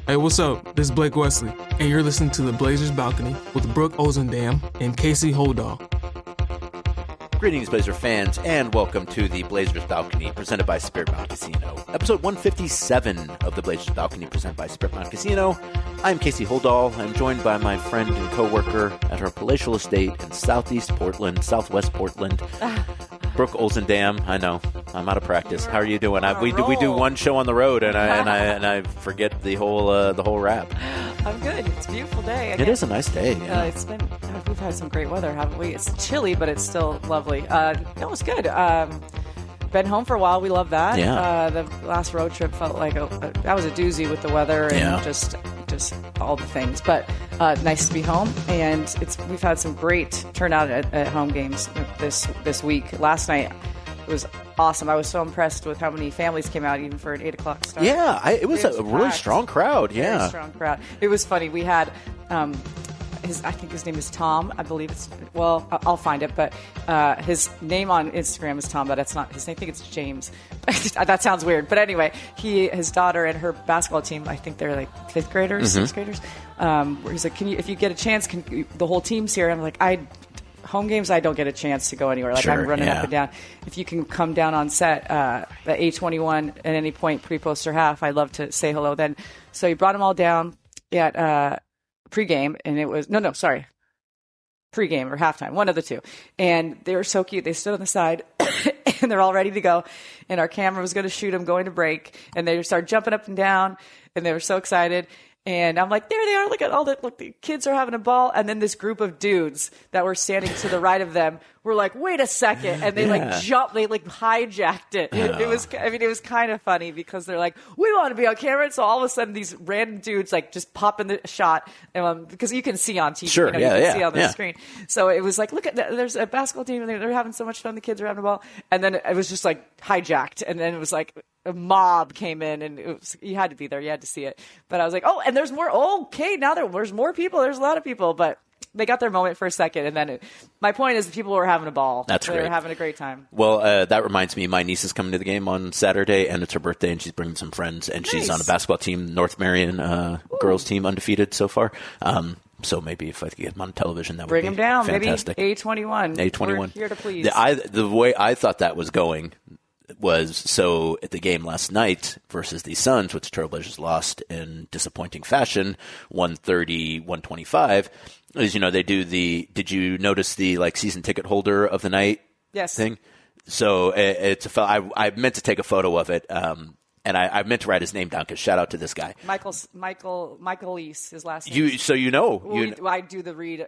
Hey, what's up? This is Blake Wesley, and you're listening to the Blazers Balcony with Brooke, Olzendam, and Casey Holdahl. Greetings, Blazer fans, and welcome to the Blazers Balcony presented by Spirit Mountain Casino. Episode 157 of the Blazers Balcony presented by Spirit Mountain Casino. I'm Casey Holdahl. I'm joined by my friend and co-worker at her palatial estate in southwest Portland, Brooke Olzendam. I know, I'm out of practice. How are you doing? We do one show on the road, and I forget the whole rap. I'm good. It's a beautiful day. It is a nice day. Yeah. We've had some great weather, haven't we? It's chilly, but it's still lovely. It was good. Been home for a while. We love that. Yeah. The last road trip felt like that was a doozy with the weather and just all the things. But nice to be home, and we've had some great turnout at home games this week. Last night it was awesome. I was so impressed with how many families came out, even for an 8 o'clock start. Yeah, it was a really strong crowd. Yeah, very strong crowd. It was funny. We had. I think his name is Tom. I believe it's, well, I'll find it, but his name on Instagram is Tom, but that's not his name. I think it's James. That sounds weird. But anyway, his daughter and her basketball team, I think they're like fifth graders, sixth graders. Where he's like, if you get a chance, the whole team's here. I'm like, home games, I don't get a chance to go anywhere. Like, I'm running up and down. If you can come down on set at 8:21 at any point, pre-post or half, I'd love to say hello then. So he brought them all down at pregame, and it was pregame or halftime, one of the two. And they were so cute. They stood on the side, and they're all ready to go. And our camera was going to shoot them going to break, and they started jumping up and down, and they were so excited. And I'm like, there they are. Look, the kids are having a ball. And then this group of dudes that were standing to the right of them were like, wait a second. And they jumped, they hijacked it. Yeah. It was kind of funny because they're like, we want to be on camera. And so all of a sudden these random dudes just pop in the shot because you can see on TV. Sure. You can see on the screen. So it was like, look at that. There's a basketball team and they're having so much fun. The kids are having a ball. And then it was just hijacked. And then it was like, a mob came in, and you had to be there. You had to see it. But I was like, oh, and there's more. Oh, okay, now there's more people. There's a lot of people. But they got their moment for a second. And then my point is people were having a ball. That's great. They were having a great time. Well, that reminds me, my niece is coming to the game on Saturday, and it's her birthday, and she's bringing some friends. And she's on a basketball team, North Marion girls team, undefeated so far. So maybe if I could get them on television, that would be fantastic. Bring them down. Fantastic. Maybe A21. We're here to please. The way I thought that was going was, so at the game last night versus the Suns, which Trailblazers lost in disappointing fashion, 130-125, is, they do did you notice the season ticket holder of the night thing? So it's I meant to take a photo of it, and I meant to write his name down because shout out to this guy. Michael East, his last name. I do the read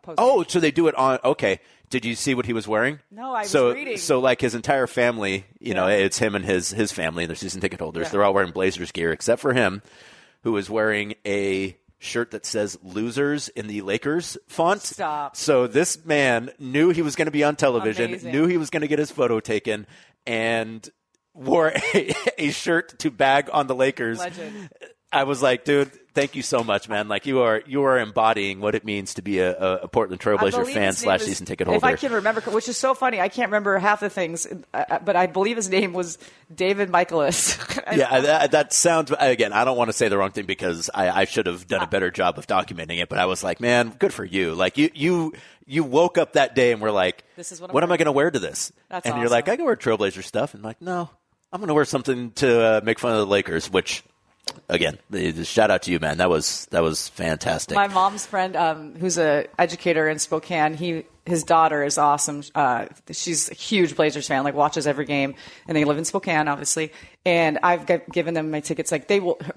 post. Oh, so they do it on, okay. Did you see what he was wearing? No, I was reading. So his entire family, it's him and his family, they're season ticket holders. Yeah. They're all wearing Blazers gear except for him, who is wearing a shirt that says losers in the Lakers font. Stop. So this man knew he was going to be on television, Amazing. Knew he was going to get his photo taken, and wore a shirt to bag on the Lakers. Legend. I was like, dude, thank you so much, man. You are embodying what it means to be a Portland Trailblazer fan / season ticket holder. If I can remember, which is so funny, I can't remember half the things, but I believe his name was David Michaelis. Yeah, that sounds, again, I don't want to say the wrong thing because I should have done a better job of documenting it, but I was like, man, good for you. You woke up that day and were like, this is what am I going to wear to this? That's and awesome. You're like, I can wear Trailblazer stuff. And I'm like, no, I'm going to wear something to make fun of the Lakers, which, again, the shout out to you, man. That was fantastic. My mom's friend, who's an educator in Spokane, his daughter is awesome. She's a huge Blazers fan, watches every game, and they live in Spokane, obviously. And I've given them my tickets.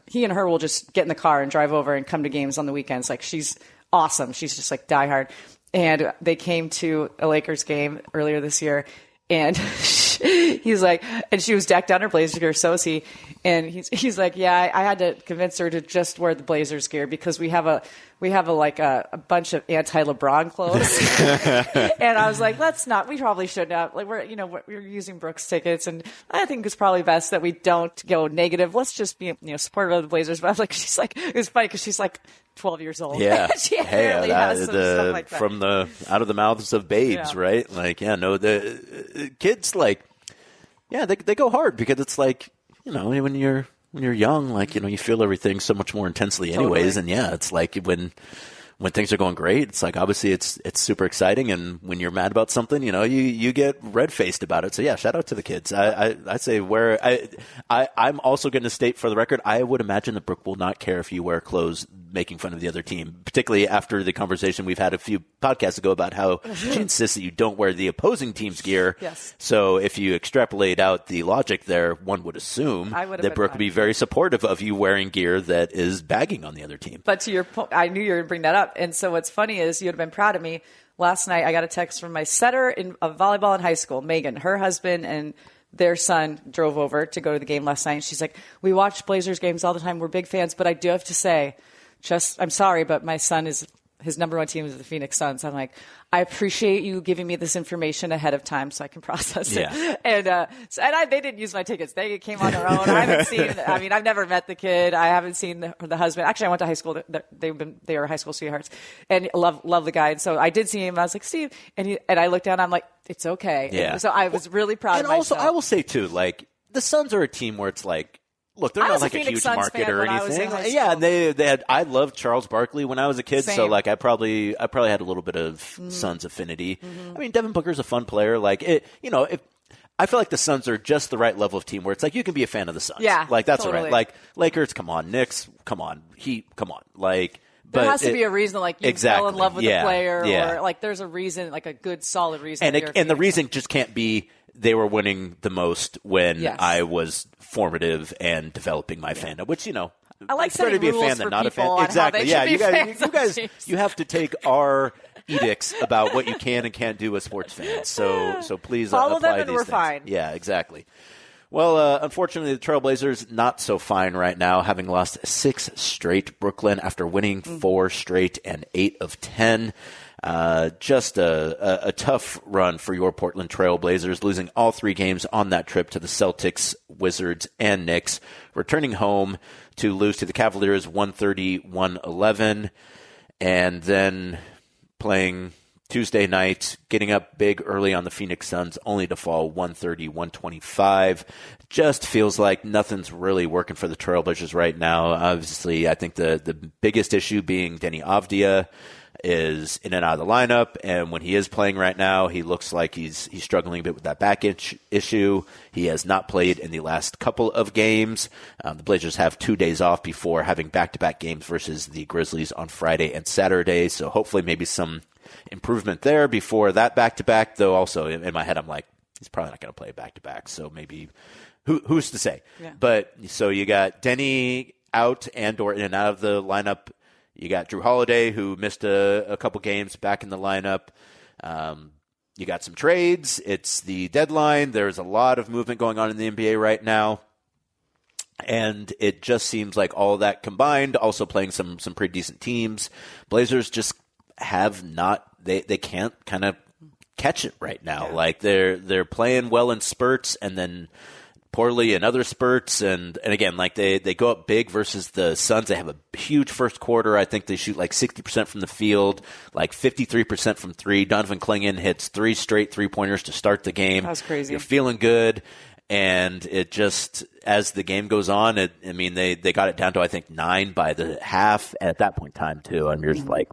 He and her will just get in the car and drive over and come to games on the weekends. She's awesome. She's just diehard. And they came to a Lakers game earlier this year, and he's like, and she was decked out in her Blazers gear, so is he. And he's like, yeah, I had to convince her to just wear the Blazers gear because we have a bunch of anti-LeBron clothes. And I was like, we probably shouldn't have. We're using Brooks tickets, and I think it's probably best that we don't go negative. Let's just be, supportive of the Blazers. But it was funny because she's 12 years old. Yeah. She apparently has some stuff like that. From out of the mouths of babes, right? The kids, they go hard because it's when you're when you're young, like, you feel everything so much more intensely anyways. Totally. And it's like when things are going great, it's like, obviously it's super exciting. And when you're mad about something, you get red-faced about it. So yeah, shout out to the kids. I say I'm also going to state for the record, I would imagine that Brooke will not care if you wear clothes making fun of the other team, particularly after the conversation we've had a few podcasts ago about how she insists that you don't wear the opposing team's gear. Yes. So if you extrapolate out the logic there, one would assume that Brooke would be very supportive of you wearing gear that is bagging on the other team. But to your point, I knew you were going to bring that up. And so what's funny is you would have been proud of me. Last night I got a text from my setter of volleyball in high school, Megan. Her husband and their son drove over to go to the game last night. And she's like, we watch Blazers games all the time. We're big fans. But I do have to say, I'm sorry, but my son his number one team is the Phoenix Suns. I'm like, I appreciate you giving me this information ahead of time so I can process it. And they didn't use my tickets. They came on their own. I haven't seen. I mean, I've never met the kid. I haven't seen the husband. Actually, I went to high school. They were high school sweethearts, and love the guy. And so I did see him. I was like, Steve, and I looked down. I'm like, it's okay. Yeah. And so I was really proud of myself. And also, I will say too, like, the Suns are a team where it's like, look, they're not like a huge market or anything. Yeah, and they had. I loved Charles Barkley when I was a kid, so like I probably had a little bit of Suns affinity. I mean, Devin Booker's a fun player. Like I feel like the Suns are just the right level of team where it's like you can be a fan of the Suns. Yeah, like that's totally. all right. Like Lakers, come on, Knicks, come on, Heat, come on, like. There has to be a reason, like you fell in love with the player, or like there's a reason, like a good, solid reason. And the reason just can't be they were winning the most when I was formative and developing my fandom, which I like started to be a fan than not a fan. Exactly. Yeah, you guys, you have to take our edicts about what you can and can't do as sports fans. So please follow apply them, and these we're things. fine. Yeah, exactly. Well, unfortunately, the Trailblazers not so fine right now, having lost 6 straight. Brooklyn after winning 4 straight and 8 of 10. Just a tough run for your Portland Trailblazers, losing all 3 games on that trip to the Celtics, Wizards, and Knicks, returning home to lose to the Cavaliers 130-111, and then playing Tuesday night, getting up big early on the Phoenix Suns, only to fall 130-125. Just feels like nothing's really working for the Trailblazers right now. Obviously, I think the biggest issue being Deni Avdija is in and out of the lineup, and when he is playing right now, he looks like he's struggling a bit with that back issue. He has not played in the last couple of games. The Blazers have 2 days off before having back-to-back games versus the Grizzlies on Friday and Saturday, so hopefully maybe some improvement there before that back-to-back, though also in my head I'm like, he's probably not going to play back-to-back, so maybe who's to say? Yeah. But so you got Deni out and or in and out of the lineup. You got Drew Holiday, who missed a couple games, back in the lineup. You got some trades. It's the deadline. There's a lot of movement going on in the NBA right now. And it just seems like all that combined, also playing some pretty decent teams. Blazers just have not – they can't kind of catch it right now. Yeah. Like they're playing well in spurts and then – poorly in other spurts, and again, like they go up big versus the Suns. They have a huge first quarter. I think they shoot like 60% from the field, like 53% from 3. Donovan Clingan hits 3 straight 3-pointers to start the game. That was crazy. You're feeling good, and it just, as the game goes on, they got it down to, I think, 9 by the half at that point in time, too. And you're just like,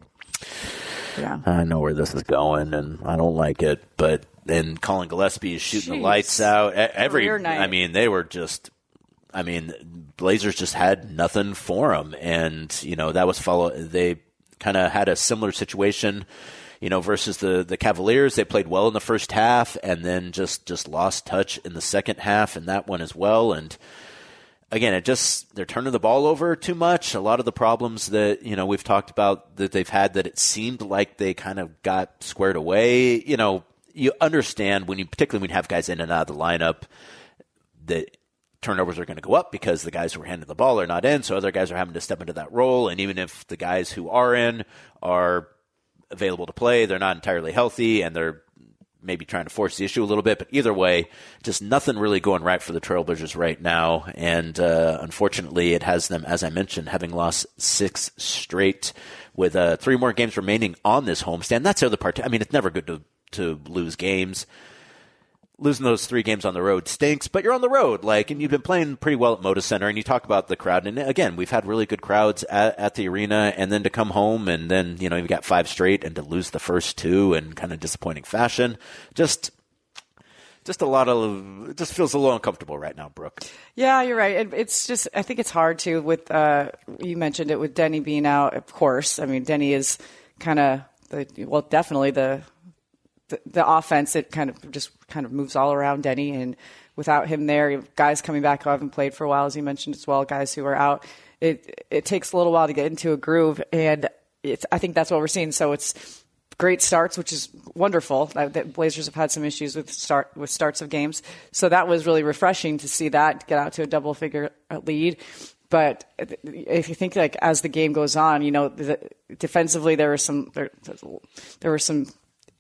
I know where this is going, and I don't like it, but then Colin Gillespie is shooting the lights out. They were just, Blazers just had nothing for them. And, that was they kind of had a similar situation, versus the Cavaliers. They played well in the first half and then just lost touch in the second half in that one as well. And again, they're turning the ball over too much. A lot of the problems that, we've talked about that they've had, that it seemed like they kind of got squared away, you understand particularly when you have guys in and out of the lineup, that turnovers are going to go up because the guys who are handling the ball are not in, so other guys are having to step into that role. And even if the guys who are in are available to play, they're not entirely healthy, and they're maybe trying to force the issue a little bit. But either way, just nothing really going right for the Trailblazers right now. And unfortunately, it has them, as I mentioned, having lost 6 straight with 3 more games remaining on this homestand. That's the other part. It's never good to lose games. losing those 3 games on the road stinks, but you're on the road, and you've been playing pretty well at Moda Center, and you talk about the crowd. And again, we've had really good crowds at the arena, and then to come home and then, you've got 5 straight and to lose the first 2 in kind of disappointing fashion. Just it just feels a little uncomfortable right now, Brooke. Yeah, you're right. It's just, I think it's hard too with, you mentioned it with Deni being out, of course. I mean, Deni is kind of definitely the offense. It kind of moves all around Deni, and without him there, guys coming back who haven't played for a while, as you mentioned as well, guys who are out, it takes a little while to get into a groove, and I think that's what we're seeing. So it's great starts, which is wonderful. The Blazers have had some issues with starts of games, so that was really refreshing to see that get out to a double-figure lead. But if you think as the game goes on, defensively there were some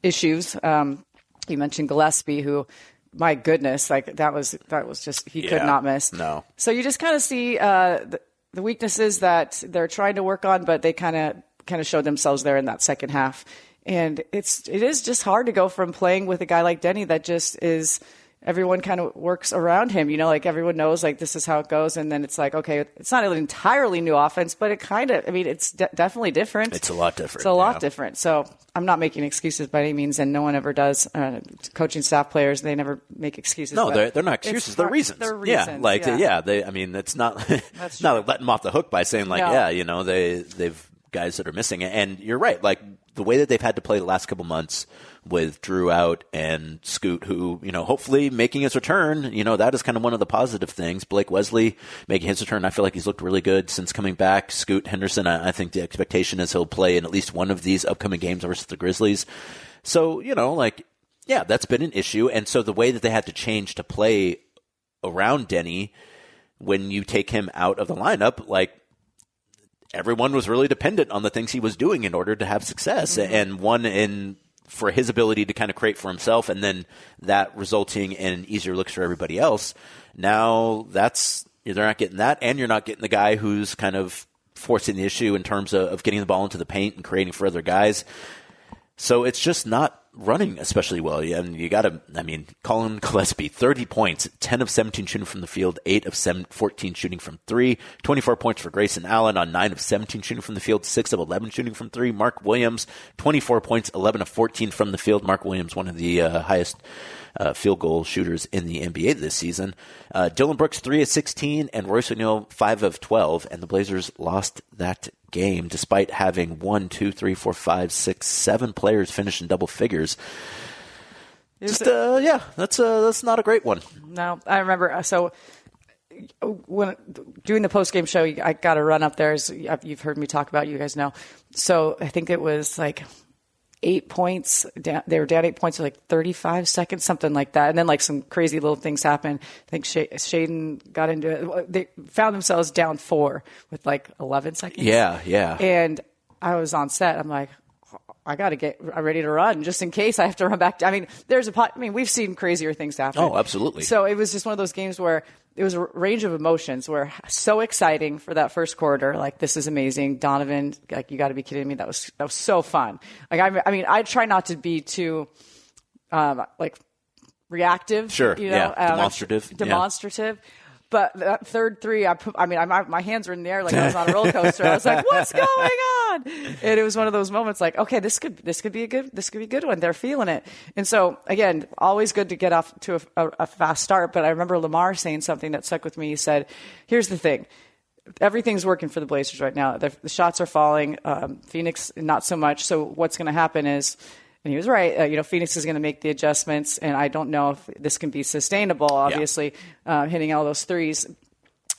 issues. You mentioned Gillespie, who, my goodness, that was just he could not miss. No. So you just kind of see the weaknesses that they're trying to work on, but they kind of showed themselves there in that second half. And it is just hard to go from playing with a guy like Deni that just is. Everyone kind of works around him, everyone knows this is how it goes. And then it's okay, it's not an entirely new offense, but it's definitely different. It's a lot different. It's a lot different. So I'm not making excuses by any means, and no one ever does. Coaching staff, players, they never make excuses. No, they're not excuses. They're reasons. They're reasons. It's not, it's not letting them off the hook by saying they've guys that are missing. And you're right. The way that they've had to play the last couple months with Drew out and Scoot, who, hopefully making his return, that is kind of one of the positive things. Blake Wesley making his return. I feel like he's looked really good since coming back. Scoot Henderson, I think the expectation is he'll play in at least one of these upcoming games versus the Grizzlies. So, that's been an issue. And so the way that they had to change to play around Deni when you take him out of the lineup, everyone was really dependent on the things he was doing in order to have success. Mm-hmm. And for his ability to kind of create for himself, and then that resulting in easier looks for everybody else. Now they're not getting that, and you're not getting the guy who's kind of forcing the issue in terms of getting the ball into the paint and creating for other guys. So it's just not running especially well. And you got to, Colin Gillespie, 30 points, 10 of 17 shooting from the field, 8 of 14 shooting from 3, 24 points for Grayson Allen on 9 of 17 shooting from the field, 6 of 11 shooting from 3. Mark Williams, 24 points, 11 of 14 from the field. Mark Williams, one of the highest field goal shooters in the NBA this season. Dylan Brooks, 3 of 16, and Royce O'Neal, 5 of 12. And the Blazers lost that game despite having 7 players finish in double figures. That's not a great one. No, I remember. So when doing the post-game show, I got to run up there. As you've heard me talk about, you guys know. So I think it was 8 points. They were down 8 points for 35 seconds, something like that. And then some crazy little things happened. I think Shaden got into it. They found themselves down 4 with 11 seconds. Yeah. And I was on set. I'm I got to get ready to run just in case I have to run back. We've seen crazier things happen. Oh, absolutely. So it was just one of those games where it was a range of emotions were so exciting for that first quarter. This is amazing. Donovan, you got to be kidding me. That was so fun. I try not to be too, reactive. Sure. Demonstrative. Demonstrative. Yeah. But that third 3, my hands were in the air I was on a roller coaster. I was what's going on? And it was one of those moments okay, this could be a good one. They're feeling it. And so again, always good to get off to a fast start. But I remember Lamar saying something that stuck with me. He said, "Here's the thing. Everything's working for the Blazers right now. The shots are falling. Phoenix, not so much. So what's going to happen is." And he was right. Phoenix is going to make the adjustments, and I don't know if this can be sustainable, obviously, hitting all those threes.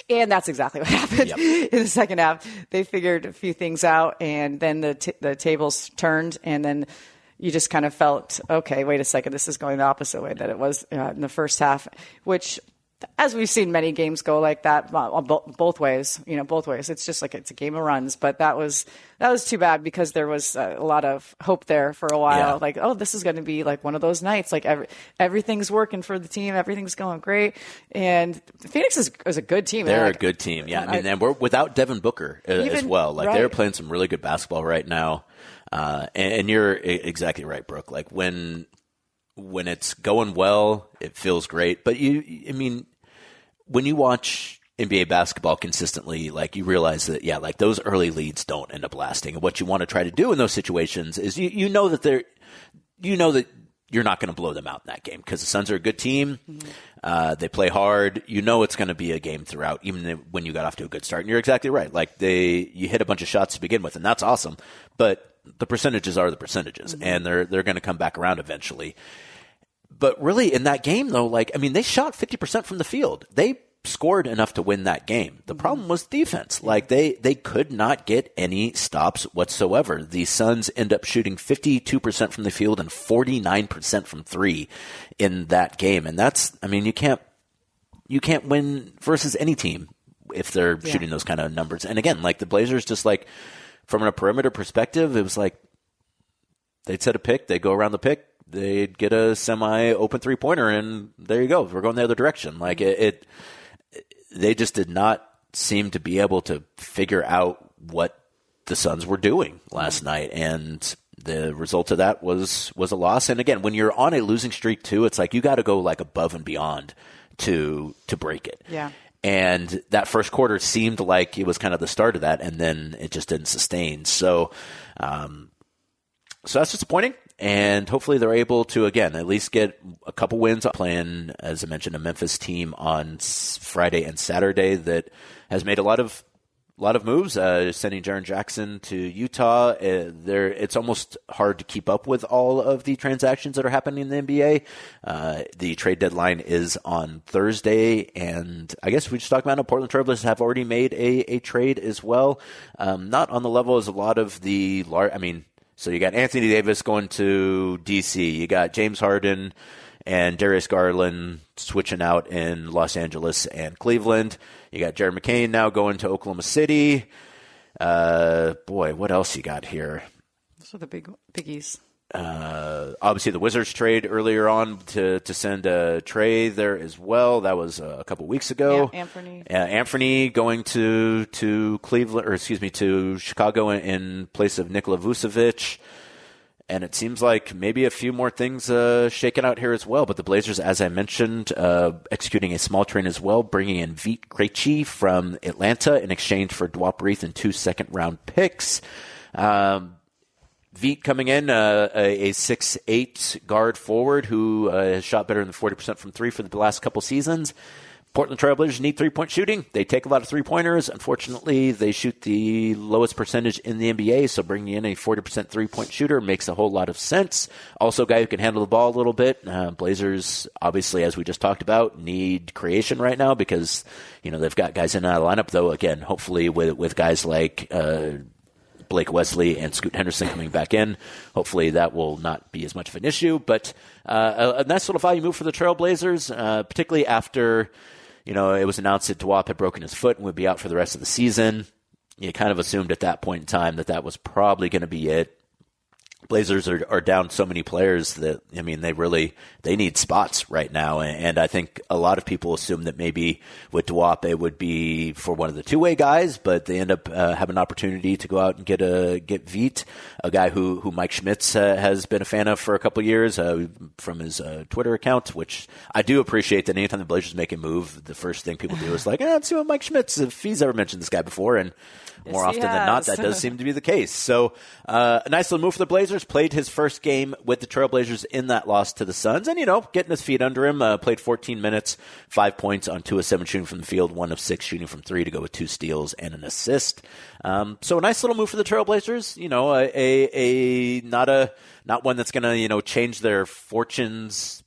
And that's exactly what happened in the second half. They figured a few things out, and then the tables turned, and then you just kind of felt, okay, wait a second, this is going the opposite way that it was in the first half, which – as we've seen many games go like that, both ways, both ways. It's just it's a game of runs, but that was too bad because there was a lot of hope there for a while. Yeah. This is going to be one of those nights. Everything's working for the team. Everything's going great. And Phoenix is a good team. They're a good team. Yeah. And we're without Devin Booker as well. They're playing some really good basketball right now. And you're exactly right, Brooke. When when it's going well, it feels great. But when you watch NBA basketball consistently, like you realize that, like those early leads don't end up lasting. And what you want to try to do in those situations is you know that you're not going to blow them out in that game because the Suns are a good team. Mm-hmm. They play hard. You know it's going to be a game throughout, even when you got off to a good start. And you're exactly right. Like you hit a bunch of shots to begin with, and that's awesome. But the percentages are the percentages, mm-hmm. and they're going to come back around eventually. But really, in that game, though, they shot 50% from the field. They scored enough to win that game. The problem was defense. Like they could not get any stops whatsoever. The Suns end up shooting 52% from the field and 49% from three in that game. And that's, you can't win versus any team if they're shooting those kind of numbers. And again, like the Blazers, just like from a perimeter perspective, it was like they'd set a pick, they'd go around the pick, they'd get a semi-open three-pointer, and there you go. We're going the other direction. Like they just did not seem to be able to figure out what the Suns were doing last night. And the result of that was a loss. And again, when you're on a losing streak too, it's like you got to go like above and beyond to break it. Yeah. And that first quarter seemed like it was kind of the start of that, and then it just didn't sustain. So that's disappointing. And hopefully they're able to, again, at least get a couple wins, playing, as I mentioned, a Memphis team on Friday and Saturday that has made a lot of moves, sending Jaren Jackson to Utah. It's almost hard to keep up with all of the transactions that are happening in the NBA. The trade deadline is on Thursday, and I guess we just talked about it. Portland Trailblazers have already made a trade as well. Not on the level as a lot of the so you got Anthony Davis going to D.C. You got James Harden and Darius Garland switching out in Los Angeles and Cleveland. You got Jared McCain now going to Oklahoma City. What else you got here? Those are the biggies. Obviously, the Wizards trade earlier on to send Trey there as well. That was a couple weeks ago. Yeah, Anthony. Anthony going to Cleveland, to Chicago in place of Nikola Vucevic. And it seems like maybe a few more things shaken out here as well. But the Blazers, as I mentioned, executing a small trade as well, bringing in Vít Krejčí from Atlanta in exchange for Duop Reath and 2 second-round picks. Vít coming in, a 6'8" guard forward who has shot better than 40% from three for the last couple seasons. Portland Trailblazers need three-point shooting. They take a lot of three-pointers. Unfortunately, they shoot the lowest percentage in the NBA, so bringing in a 40% three-point shooter makes a whole lot of sense. Also a guy who can handle the ball a little bit. Blazers, obviously, as we just talked about, need creation right now because, they've got guys in and out of the lineup, though, again, hopefully with guys like Blake Wesley and Scoot Henderson coming back in. Hopefully that will not be as much of an issue. But a nice little value move for the Trailblazers, particularly after it was announced that Duop had broken his foot and would be out for the rest of the season. You kind of assumed at that point in time that was probably going to be it. Blazers are down so many players that, they need spots right now. And I think a lot of people assume that maybe with Duop it would be for one of the two-way guys, but they end up having an opportunity to go out and get Vít, a guy who Mike Schmitz has been a fan of for a couple of years from his Twitter account, which I do appreciate that anytime the Blazers make a move, the first thing people do is like, let's see what Mike Schmitz, if he's ever mentioned this guy before. And more often than not, that does seem to be the case. So a nice little move for the Blazers. Played his first game with the Trailblazers in that loss to the Suns. And, getting his feet under him. Played 14 minutes, 5 points on 2 of 7 shooting from the field, 1 of 6 shooting from 3 to go with 2 steals and an assist. So a nice little move for the Trailblazers. Not one that's going to, change their fortunes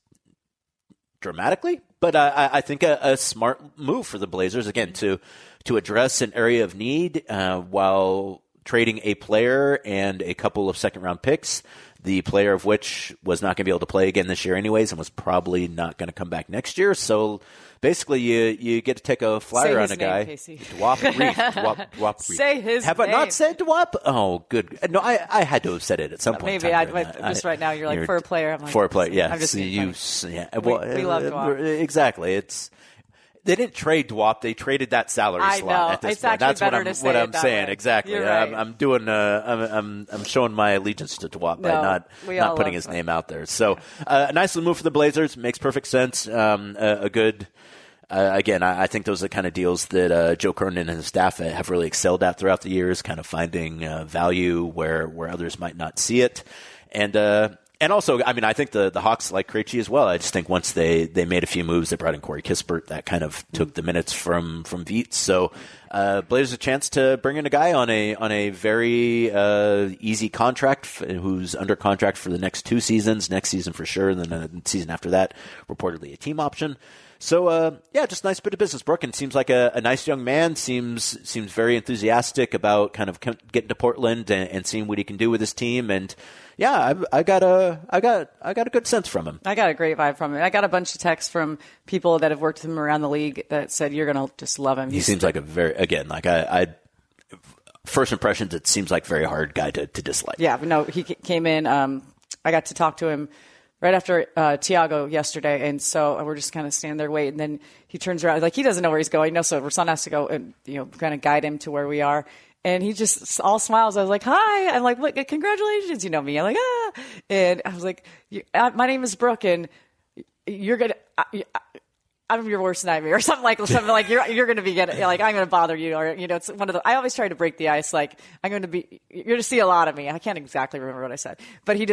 dramatically. But I think a smart move for the Blazers, again, to address an area of need while trading a player and a couple of second-round picks, the player of which was not going to be able to play again this year anyways and was probably not going to come back next year. So basically you get to take a flyer on a guy. Duop Reath. Duop Reath. Say his name. Have I not said Duop? Oh, good. No, I had to have said it at some point. Maybe just right now you're like, for a player. I'm like, for a player, yeah. I'm just we love Duop. Exactly. didn't trade Duop. They traded that salary slot at this it's point. That's what I'm saying. Way. Exactly. You're right. I'm doing. I'm showing my allegiance to Duop by not putting his name out there. So a nice little move for the Blazers. Makes perfect sense. A good. Again, I think those are the kind of deals that Joe Cronin and his staff have really excelled at throughout the years, kind of finding value where others might not see it. And also, I mean, I think the Hawks like Krejčí as well. I just think once they made a few moves, they brought in Corey Kispert. That kind of took the minutes from Vít. So Blazers a chance to bring in a guy on a very easy contract who's under contract for the next 2 seasons, next season for sure, and then the season after that, reportedly a team option. So, just a nice bit of business. Brooke seems like a nice young man, seems very enthusiastic about kind of getting to Portland and seeing what he can do with his team. And yeah, I got a good sense from him. I got a great vibe from him. I got a bunch of texts from people that have worked with him around the league that said, you're going to just love him. He seems like first impressions, it seems like a very hard guy to dislike. Yeah, but no, he came in. I got to talk to him right after Tiago yesterday, and so we're just kind of standing there waiting. And then he turns around, like he doesn't know where he's going. No, so Rasan has to go and kind of guide him to where we are. And he just all smiles. I was like, "Hi!" I'm like, "Look, congratulations!" You know me. I'm like, "Ah!" And I was like, "My name is Brooke, and you're gonna." I'm your worst nightmare or something like you're going to be getting like I'm going to bother you, or it's one of the. I always try to break the ice, like you're going to see a lot of me. I can't exactly remember what I said, but he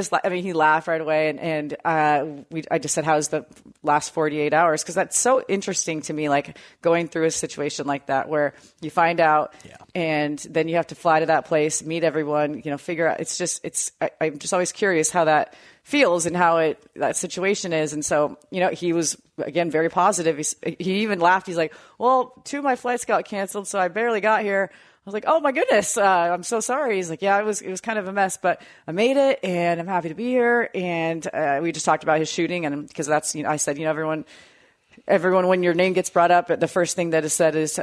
laughed right away, and I just said, how's the last 48 hours? Because that's so interesting to me, like going through a situation like that where you find out, and then you have to fly to that place, meet everyone, figure out. I'm just always curious how that feels and how that situation is. And so, he was, again, very positive. He even laughed. He's like, well, 2 of my flights got canceled, so I barely got here. I was like, oh my goodness, I'm so sorry. He's like, yeah, it was kind of a mess, but I made it and I'm happy to be here. And we just talked about his shooting, and because that's, I said, everyone, when your name gets brought up, the first thing that is said is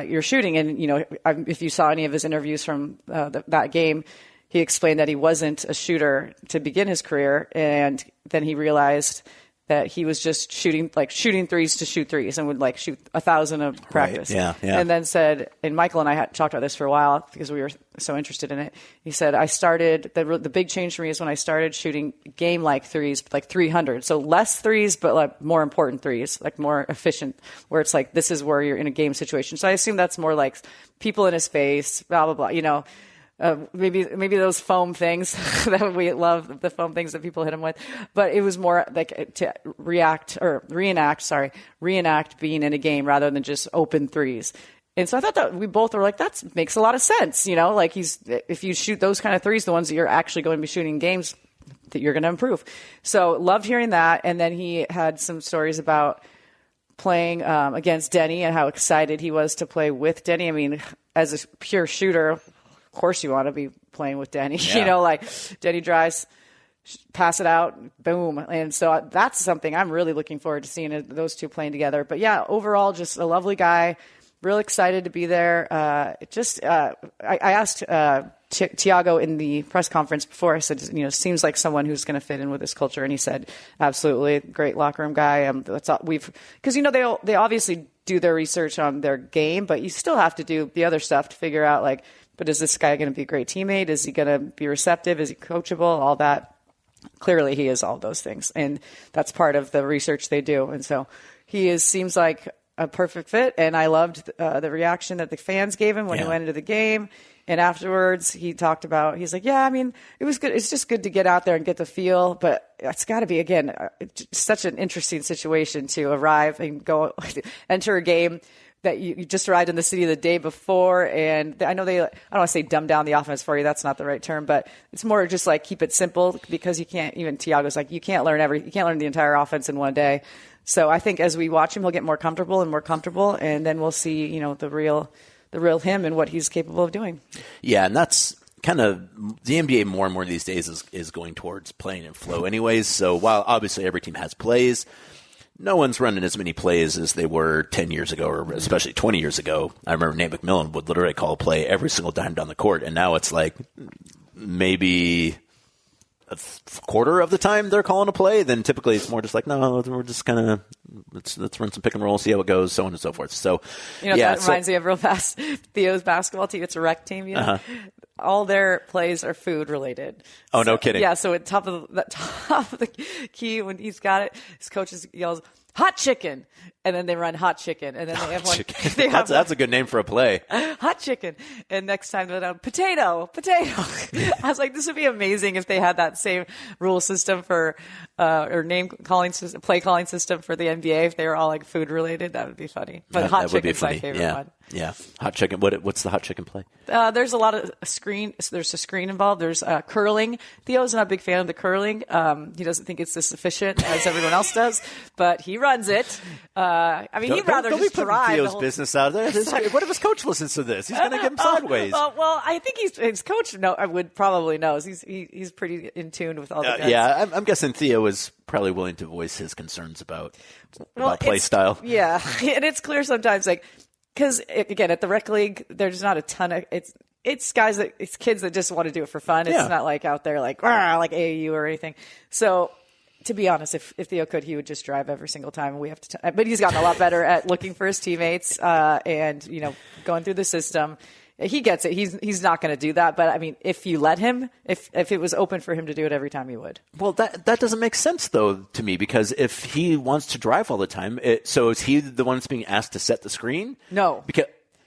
your shooting. And, if you saw any of his interviews from that game, he explained that he wasn't a shooter to begin his career, and then he realized that he was just shooting threes to shoot threes and would shoot 1,000 of practice. Right. Yeah. And then said, and Michael and I had talked about this for a while because we were so interested in it. He said, I started, the big change for me is when I started shooting game-like threes, 300. So less threes, but more important threes, more efficient, where it's this is where you're in a game situation. So I assume that's more people in his face, blah, blah, blah, maybe those foam things that we love, the foam things that people hit him with, but it was more to reenact being in a game rather than just open threes. And so I thought that we both were that makes a lot of sense, if you shoot those kind of threes, the ones that you're actually going to be shooting in games, that you're going to improve. So loved hearing that. And then he had some stories about playing against Deni and how excited he was to play with Deni. I mean, as a pure shooter, of course you want to be playing with Deni. Yeah. Deni drives, pass it out, boom. And so that's something I'm really looking forward to seeing, those two playing together. But yeah, overall, just a lovely guy. Real excited to be there. I asked Tiago in the press conference before. I said, seems like someone who's going to fit in with this culture, and he said, absolutely, great locker room guy. Because they obviously do their research on their game, but you still have to do the other stuff to figure out but is this guy going to be a great teammate? Is he going to be receptive? Is he coachable? All that. Clearly, he is all those things, and that's part of the research they do. And so seems like a perfect fit. And I loved the reaction that the fans gave him when he went into the game. And afterwards, he talked about, he's like, yeah, I mean, it was good. It's just good to get out there and get the feel. But it's got to be, again, such an interesting situation to arrive and go enter a game that you just arrived in the city the day before. And I know I don't want to say dumb down the offense for you. That's not the right term, but it's more just keep it simple, because you can't, even Tiago's you can't learn the entire offense in one day. So I think as we watch him, he'll get more comfortable, and then we'll see, the real him and what he's capable of doing. Yeah. And that's kind of the NBA more and more these days is going towards playing in flow anyways. So while obviously every team has plays, no one's running as many plays as they were 10 years ago, or especially 20 years ago. I remember Nate McMillan would literally call a play every single time down the court, and now it's maybe quarter of the time they're calling a play, then typically it's more just like, no, we're just kind of let's run some pick and roll, see how it goes, so on and so forth. So, that reminds me of real fast. Theo's basketball team, it's a rec team, all their plays are food related. Oh, no kidding. Yeah, so at top of the key, when he's got it, his coach yells, hot chicken. And then they run hot chicken. And then they have one. That's a good name for a play. Hot chicken. And next time they're down, potato. I was like, this would be amazing if they had that same rule system for, or name calling system, play calling system for the NBA. If they were all like food related, that would be funny. But hot chicken's my favorite one. Yeah. Hot chicken. What's the hot chicken play? There's a lot of screen. There's a screen involved. There's curling. Theo's not a big fan of the curling. He doesn't think it's as efficient as everyone else does, but he runs it. He'd rather just drive. Theo's business out there. What if his coach listens to this? He's going to get him sideways. Well, I think his coach would probably knows. He's pretty in tune with all the guys. Yeah, I'm guessing Theo is probably willing to voice his concerns about play style. Yeah, and it's clear sometimes, because again, at the rec league, there's not a ton of it's kids that just want to do it for fun. It's not like out there like AAU or anything. So, to be honest, if Theo could, he would just drive every single time. We have to, but he's gotten a lot better at looking for his teammates and going through the system. He gets it. He's not going to do that. But I mean, if you let him, if it was open for him to do it every time, he would. Well, that doesn't make sense though to me, because if he wants to drive all the time, so is he the one that's being asked to set the screen? No, because.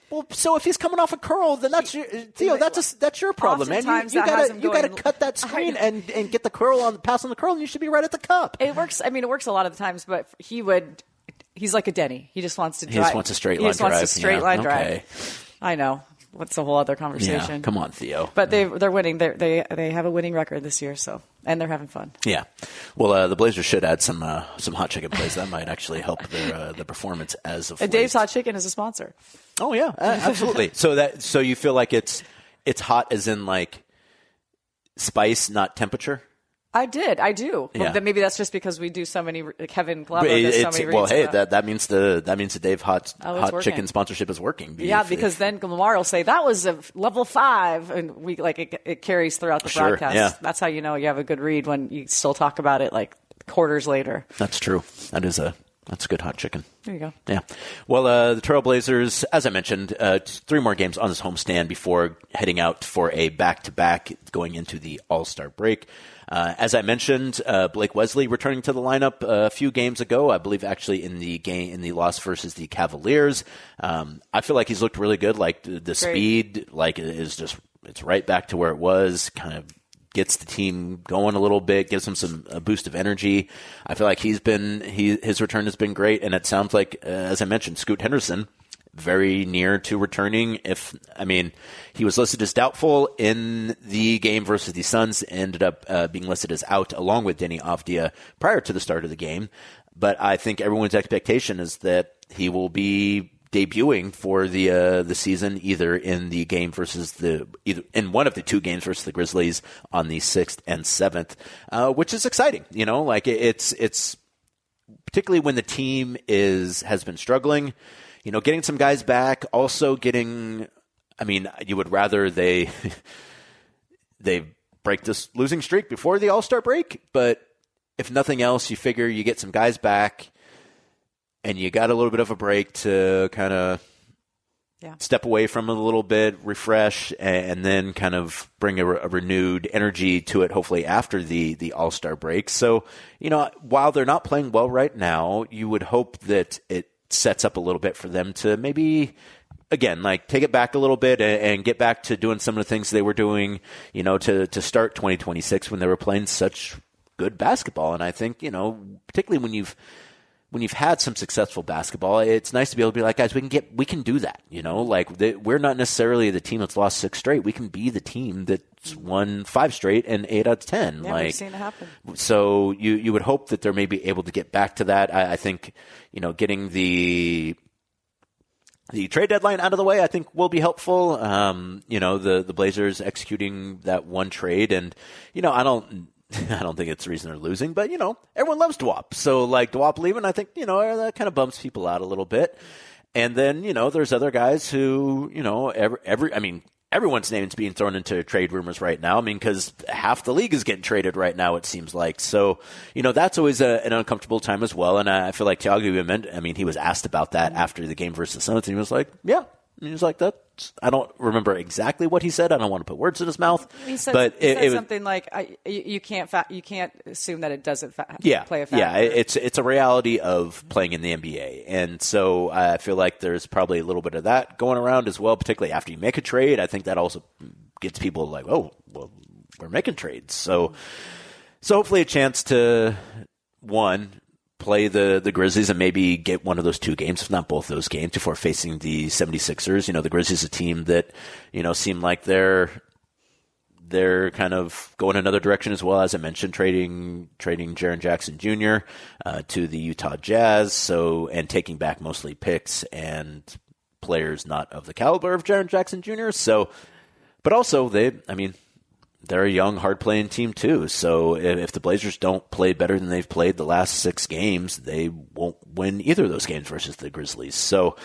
Well, so if he's coming off a curl, then that's Theo. That's your problem, man. You gotta cut that screen and get the curl pass on the curl, and you should be right at the cup. It works. I mean, it works a lot of the times, but he's like a Denny. He just wants to drive. He just wants a straight line drive. He just wants a straight line drive. I know. What's a whole other conversation? Yeah, come on, Theo. But they're winning. They have a winning record this year, and they're having fun. Yeah. Well, the Blazers should add some hot chicken plays. That might actually help the performance as of late. Dave's Hot Chicken is a sponsor. Oh yeah, absolutely. So you feel like it's hot as in like spice, not temperature? I do. Yeah. Well, then maybe that's just because we do so many. Kevin Glover does so many reads. Well, hey, that means the Dave Hot Chicken sponsorship is working. Because then Lamar will say that was a level 5, and we it carries throughout the broadcast. Yeah. That's how you know you have a good read when you still talk about it like quarters later. That's true. That's good hot chicken. There you go. Yeah. Well, the Trailblazers, as I mentioned, 3 more games on this homestand before heading out for a back-to-back going into the All-Star break. As I mentioned, Blake Wesley returning to the lineup a few games ago, I believe actually in the loss versus the Cavaliers. I feel like he's looked really good. Like the speed, it's right back to where it was, kind of gets the team going a little bit, gives him a boost of energy. I feel like his return has been great, and it sounds like, as I mentioned, Scoot Henderson very near to returning. He was listed as doubtful in the game versus the Suns, ended up being listed as out along with Deni Avdija prior to the start of the game. But I think everyone's expectation is that he will be debuting for the season, either in the game either in one of the 2 games versus the Grizzlies on the 6th and 7th, which is exciting. It's particularly when the team has been struggling. Getting some guys back, also getting. You would rather they break this losing streak before the All-Star break, but if nothing else, you figure you get some guys back. And you got a little bit of a break to kind of step away from it a little bit, refresh, and then kind of bring a renewed energy to it, hopefully after the All-Star break. So, while they're not playing well right now, you would hope that it sets up a little bit for them to maybe, again, take it back a little bit and get back to doing some of the things they were doing, to start 2026 when they were playing such good basketball. And I think, particularly when you've had some successful basketball, it's nice to be able to be like, guys, we can do that. We're not necessarily the team that's lost 6 straight. We can be the team that's won 5 straight and 8 out of 10. Yeah, we've seen it happen. So you would hope that they're maybe able to get back to that. I think, getting the trade deadline out of the way, I think will be helpful. The Blazers executing that one trade, and, I don't think it's the reason they're losing, but, everyone loves Duop. So, Duop leaving, I think, that kind of bumps people out a little bit. And then, there's other guys who, everyone's name's being thrown into trade rumors right now. I mean, because half the league is getting traded right now, it seems like. So, that's always an uncomfortable time as well. And I feel like Thiago, he was asked about that after the game versus the Suns, and he was like, yeah. And he was like, I don't remember exactly what he said. I don't want to put words in his mouth. He said something like, you can't assume that it doesn't play a factor. Yeah, it's a reality of playing in the NBA. And so I feel like there's probably a little bit of that going around as well, particularly after you make a trade. I think that also gets people like, oh, well, we're making trades. So hopefully a chance to, play the Grizzlies and maybe get one of those 2 games, if not both those games, before facing the 76ers. The Grizzlies, a team that, seem like they're kind of going another direction as well. As I mentioned, trading Jaren Jackson Jr. To the Utah Jazz, and taking back mostly picks and players not of the caliber of Jaren Jackson Jr. But also they're a young, hard-playing team, too. So if the Blazers don't play better than they've played the last 6 games, they won't win either of those games versus the Grizzlies. So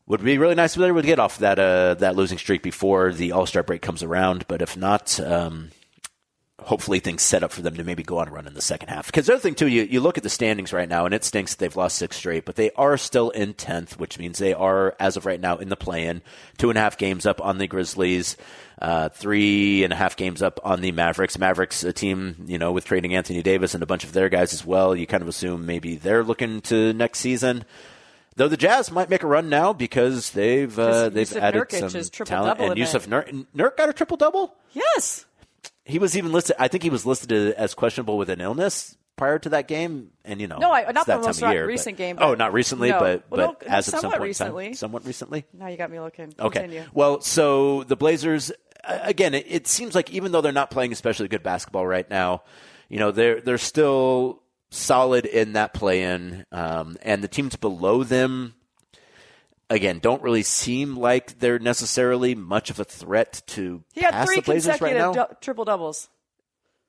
would be really nice if they were able to get off that losing streak before the All-Star break comes around. But if not, hopefully things set up for them to maybe go on a run in the second half. Because the other thing, too, you look at the standings right now, and it stinks that they've lost 6 straight, but they are still in 10th, which means they are, as of right now, in the play-in. 2.5 games up on the Grizzlies, 3.5 games up on the Mavericks. Mavericks, a team, with trading Anthony Davis and a bunch of their guys as well. You kind of assume maybe they're looking to next season. Though the Jazz might make a run now because they've added Nurkic some talent. And Jusuf Nurkic got a triple-double? Yes. He was even listed. I think he was listed as questionable with an illness prior to that game, and not the most recent game. Not recently, no. but as of some point recently. in time, somewhat recently. Now you got me looking. Okay. Continue. Well, so the Blazers again. It seems like even though they're not playing especially good basketball right now, they're still solid in that play-in, and the teams below them, again, don't really seem like they're necessarily much of a threat to pass the Blazers right now. 3 consecutive triple-doubles.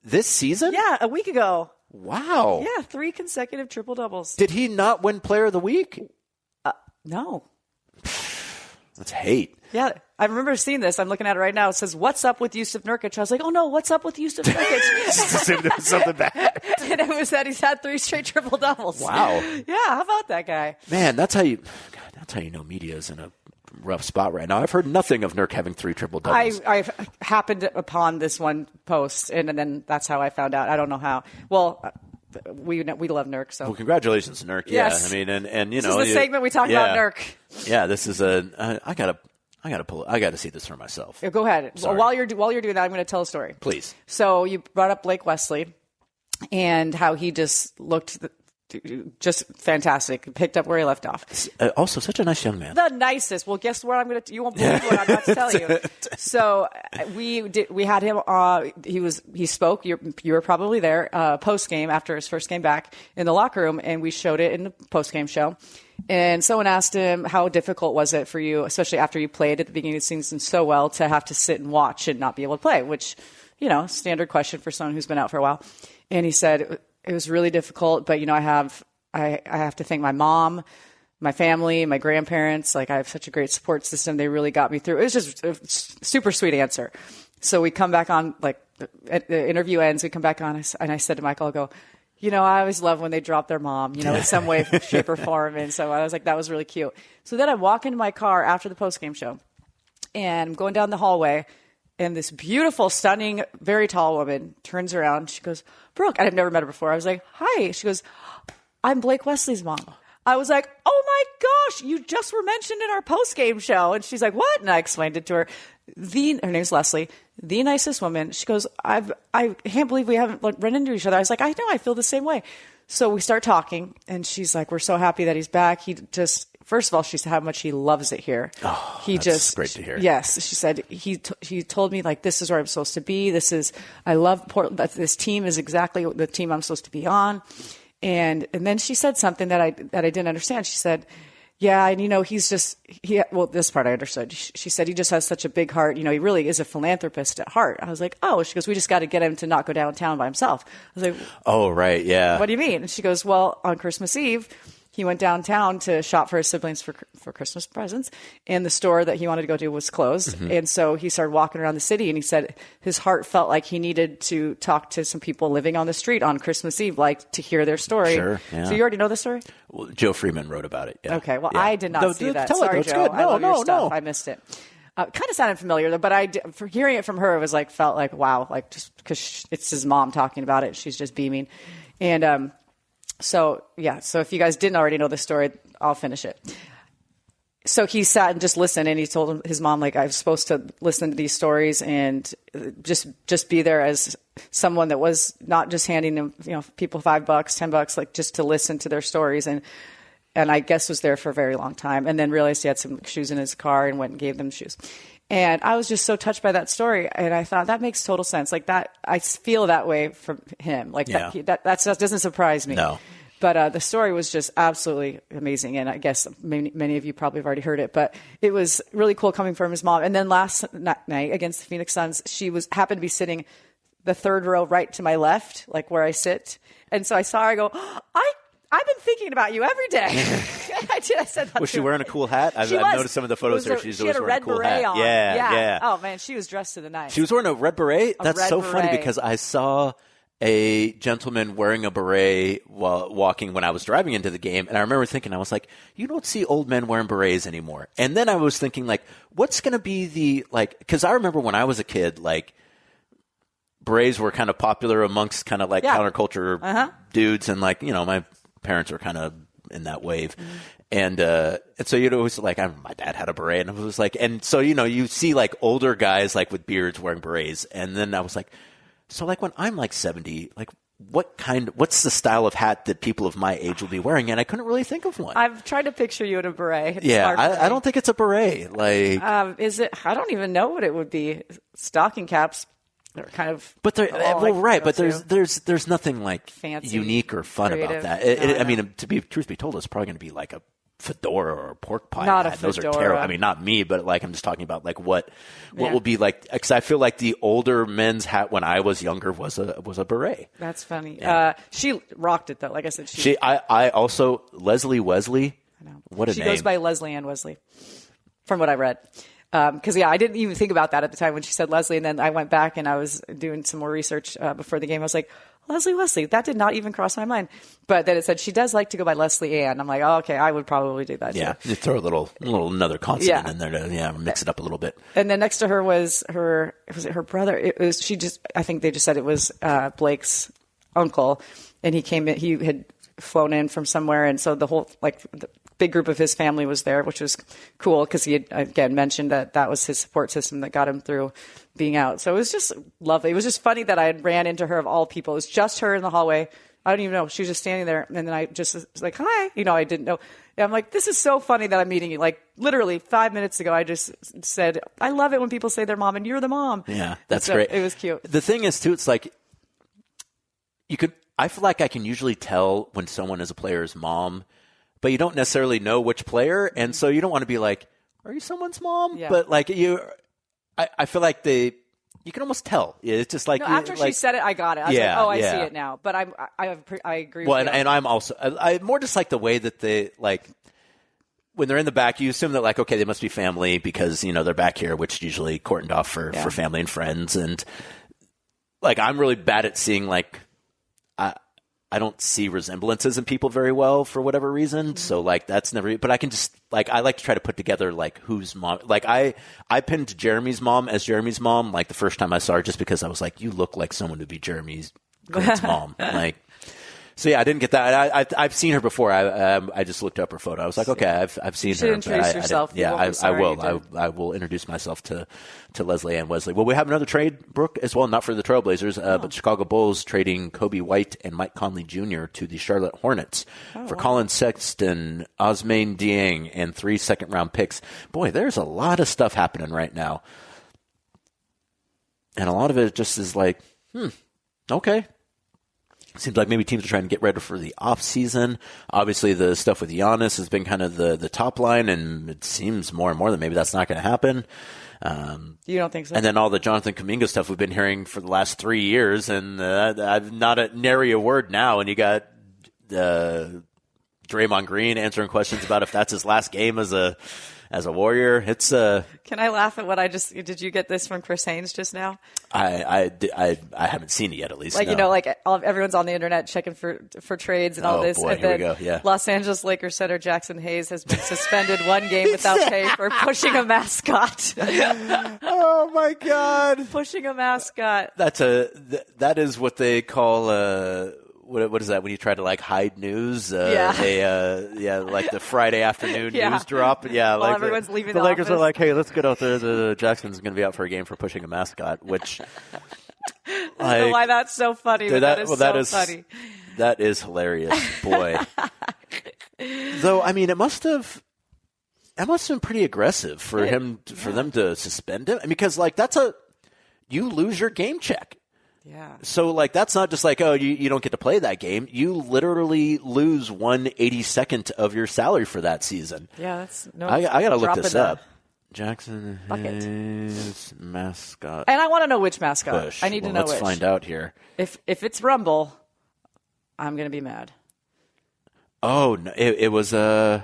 This season? Yeah, a week ago. Wow. Yeah, 3 consecutive triple-doubles. Did he not win Player of the Week? No. That's hate. Yeah, I remember seeing this. I'm looking at it right now. It says, "What's up with Jusuf Nurkic?" I was like, "Oh no, what's up with Jusuf Nurkic?" Just assumed there was something bad. And it was that he's had 3 straight triple doubles. Wow. Yeah, how about that guy? Man, that's how you know media is in a rough spot right now. I've heard nothing of Nurk having 3 triple doubles. I've happened upon this one post, and then that's how I found out. I don't know how. Well. We love Nurk, so. Well, congratulations, Nurk. Yes. Yeah, I mean, and this is the segment we talk about Nurk. Yeah, this is I gotta see this for myself. Yeah, go ahead. Sorry. While you're doing that, I'm going to tell a story. Please. So you brought up Blake Wesley and how he just looked just fantastic. Picked up where he left off. Also, such a nice young man. The nicest. Well, guess what? You won't believe what I'm about to tell you. So we had him. He spoke. You were probably there post game after his first game back in the locker room, and we showed it in the post game show. And someone asked him, how difficult was it for you, especially after you played at the beginning of the season so well, to have to sit and watch and not be able to play? Which, standard question for someone who's been out for a while. And he said, it was really difficult, but I have to thank my mom, my family, my grandparents. Like, I have such a great support system. They really got me through. It was just a super sweet answer. So we come back on, like, the interview ends. We come back on, and I said to Michael, I go, I always love when they drop their mom, in some way, shape, or form. And so I was like, that was really cute. So then I walk into my car after the post-game show, and I'm going down the hallway, and this beautiful, stunning, very tall woman turns around. She goes, Brooke. I've never met her before. I was like, hi. She goes, I'm Blake Wesley's mom. I was like, oh my gosh, you just were mentioned in our post-game show. And she's like, what? And I explained it to her. Her name's Leslie, the nicest woman. She goes, I can't believe we haven't run into each other. I was like, I know, I feel the same way. So we start talking, and she's like, we're so happy that he's back. First of all, she said how much he loves it here. Oh, that's great to hear. Yes. She said, he told me, like, this is where I'm supposed to be. I love Portland. This team is exactly the team I'm supposed to be on. And then she said something that I didn't understand. She said, yeah, and this part I understood. She said he just has such a big heart. He really is a philanthropist at heart. I was like, oh. She goes, we just got to get him to not go downtown by himself. I was like, oh, right, yeah. What do you mean? And she goes, well, on Christmas Eve, he went downtown to shop for his siblings for Christmas presents, and the store that he wanted to go to was closed. Mm-hmm. And so he started walking around the city, and he said his heart felt like he needed to talk to some people living on the street on Christmas Eve, like to hear their story. Sure, yeah. So you already know the story? Well, Joe Freeman wrote about it. Yeah. Okay, well, Yeah. I did not see that. Tell Sorry, it, Joe. good. I love your No. stuff. I missed it. Kind of sounded familiar, though, but for hearing it from her, it was like, felt like, wow, like just because it's his mom talking about it, she's just beaming. And so if you guys didn't already know the story, I'll finish it. So he sat and just listened, and he told his mom, like, I'm supposed to listen to these stories and just be there as someone that was not just handing them, people $5, $10, like just to listen to their stories. And I guess was there for a very long time, and then realized he had some shoes in his car and went and gave them shoes. And I was just so touched by that story, and I thought that makes total sense. Like that, I feel that way from him. Like that doesn't surprise me. No. But the story was just absolutely amazing, and I guess many of you probably have already heard it. But it was really cool coming from his mom. And then last night against the Phoenix Suns, she happened to be sitting the third row right to my left, like where I sit. And so I saw her. I go, I've been thinking about you every day. I said that. Was she wearing a cool hat? I've noticed some of the photos there. She's always wearing a cool hat. On. Yeah. Oh man, she was dressed to the nines. She was wearing a red beret. That's so funny because I saw a gentleman wearing a beret while walking when I was driving into the game, and I remember thinking, I was like, you don't see old men wearing berets anymore. And then I was thinking, like, what's going to be because I remember when I was a kid, like, berets were kind of popular amongst kind of like counterculture dudes, and like, my parents were kind of in that wave. And so you'd always like, my dad had a beret, and it was like, and so, you see like older guys like with beards wearing berets. And then I was like, so like when I'm like 70, like what's the style of hat that people of my age will be wearing? And I couldn't really think of one. I've tried to picture you in a beret. It's I don't think it's a beret. Like, is it? I don't even know what it would be. Stocking caps. They're kind of, but there's nothing like fancy, unique or fun creative. about that. I mean, truth be told, it's probably going to be like a fedora or a pork pie. Not hat. a fedora. Those are terrible. I mean, not me, but like I'm just talking about like what will be like. Because I feel like the older men's hat when I was younger was a beret. That's funny. Yeah. She rocked it though. Like I said, I also Leslie Wesley. I know. What a name. She goes by Leslie Ann Wesley, from what I read. Because I didn't even think about that at the time when she said Leslie, and then I went back and I was doing some more research before the game. I was like, Leslie Wesley, that did not even cross my mind. But then it said she does like to go by Leslie Ann. I'm like, oh, okay, I would probably do that too. Yeah, you throw a little another consonant in there to mix it up a little bit. And then next to her was her brother? I think they just said it was Blake's uncle, and he came in. He had flown in from somewhere, and so the whole the big group of his family was there, which was cool because he had again mentioned that was his support system that got him through being out. So it was just lovely. It was just funny that I ran into her of all people. It was just her in the hallway. I don't even know. She was just standing there, and then I just was like, "Hi," I didn't know. And I'm like, "This is so funny that I'm meeting you." Like literally 5 minutes ago, I just said, "I love it when people say they're mom, and you're the mom." Yeah, that's so great. It was cute. The thing is, too, it's like I feel like I can usually tell when someone is a player's mom, but you don't necessarily know which player, and so you don't want to be like, "Are you someone's mom?" Yeah. But like I feel like you can almost tell. It's just like after she said it, I got it. I was like, "Oh, I see it now." But I agree. Well, with and I'm also I more just like the way that they like when they're in the back. You assume that like, okay, they must be family because they're back here, which usually cordoned off for family and friends. And like I'm really bad at seeing like. I don't see resemblances in people very well for whatever reason. So like that's never, but I can just like, I like to try to put together like whose mom, like I pinned Jeremy's mom as Jeremy's mom. Like the first time I saw her just because I was like, you look like someone to be Jeremy's Grant's mom. Like, so yeah, I didn't get that. I've seen her before. I just looked up her photo. I was like, okay, I've seen her. Introduce yourself. I will. I will introduce myself to Leslie Ann Wesley. Well, we have another trade, Brooke, as well. Not for the Trailblazers, but Chicago Bulls trading Kobe White and Mike Conley Jr. to the Charlotte Hornets for Colin Sexton, Osmane Dieng, and 3 second-round picks. Boy, there's a lot of stuff happening right now, and a lot of it just is like, okay. Seems like maybe teams are trying to get ready for the off season. Obviously, the stuff with Giannis has been kind of the top line, and it seems more and more that maybe that's not going to happen. You don't think so? And then all the Jonathan Kuminga stuff we've been hearing for the last 3 years, and I've not nary a word now. And you got Draymond Green answering questions about if that's his last game as a Warrior. It's Can I laugh at what did you get this from Chris Haynes just now? I haven't seen it yet, at least. Like, no. Everyone's on the internet checking for trades and all this. Boy, and here then we go. Yeah. Los Angeles Lakers center Jackson Hayes has been suspended 1 game without pay for pushing a mascot. Oh my God. Pushing a mascot. That is what they call what is that when you try to like hide news? Like the Friday afternoon news drop. Yeah, while like everyone's leaving the Lakers office. are like, hey, let's get out there. The Jackson's going to be out for a game for pushing a mascot, which I don't know why that's so funny, but that is funny. That is hilarious, boy. Though, I mean, it must have been pretty aggressive for them to suspend him, because like you lose your game check. Yeah. So, like, that's not just like, oh, you don't get to play that game. You literally lose 1/82nd of your salary for that season. Yeah, that's no. I got to look this up. Jackson bucket. Hayes mascot. And I want to know which mascot. Push. I need to know let's which. find out here. If it's Rumble, I'm going to be mad. Oh, no, it was that's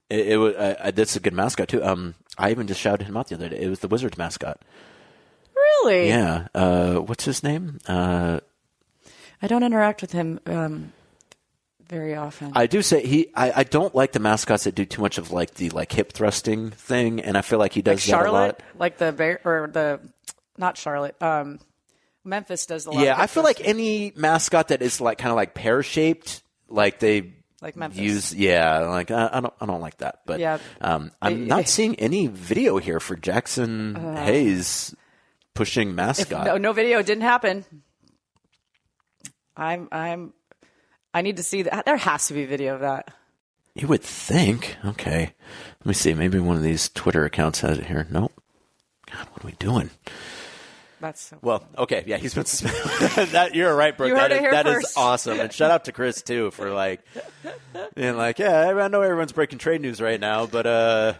a good mascot too. I even just shouted him out the other day. It was the Wizards mascot. Really? Yeah. What's his name? I don't interact with him very often. I do say I don't like the mascots that do too much of like the hip thrusting thing, and I feel like he does like that a lot. Like not Charlotte. Memphis does a lot. Yeah, of I feel like any mascot that is like kind of like pear shaped, like they like Memphis. use. Yeah, like I don't like that. But yeah, I'm not seeing any video here for Jackson Hayes pushing mascot. No video. It didn't happen. I need to see that. There has to be video of that. You would think. Okay. Let me see. Maybe one of these Twitter accounts has it here. Nope. God, what are we doing? That's so well, okay. Yeah, he's been suspended. You're right, Brooke. You heard it here that first. Is awesome. And shout out to Chris, too, for being like, yeah, I know everyone's breaking trade news right now, but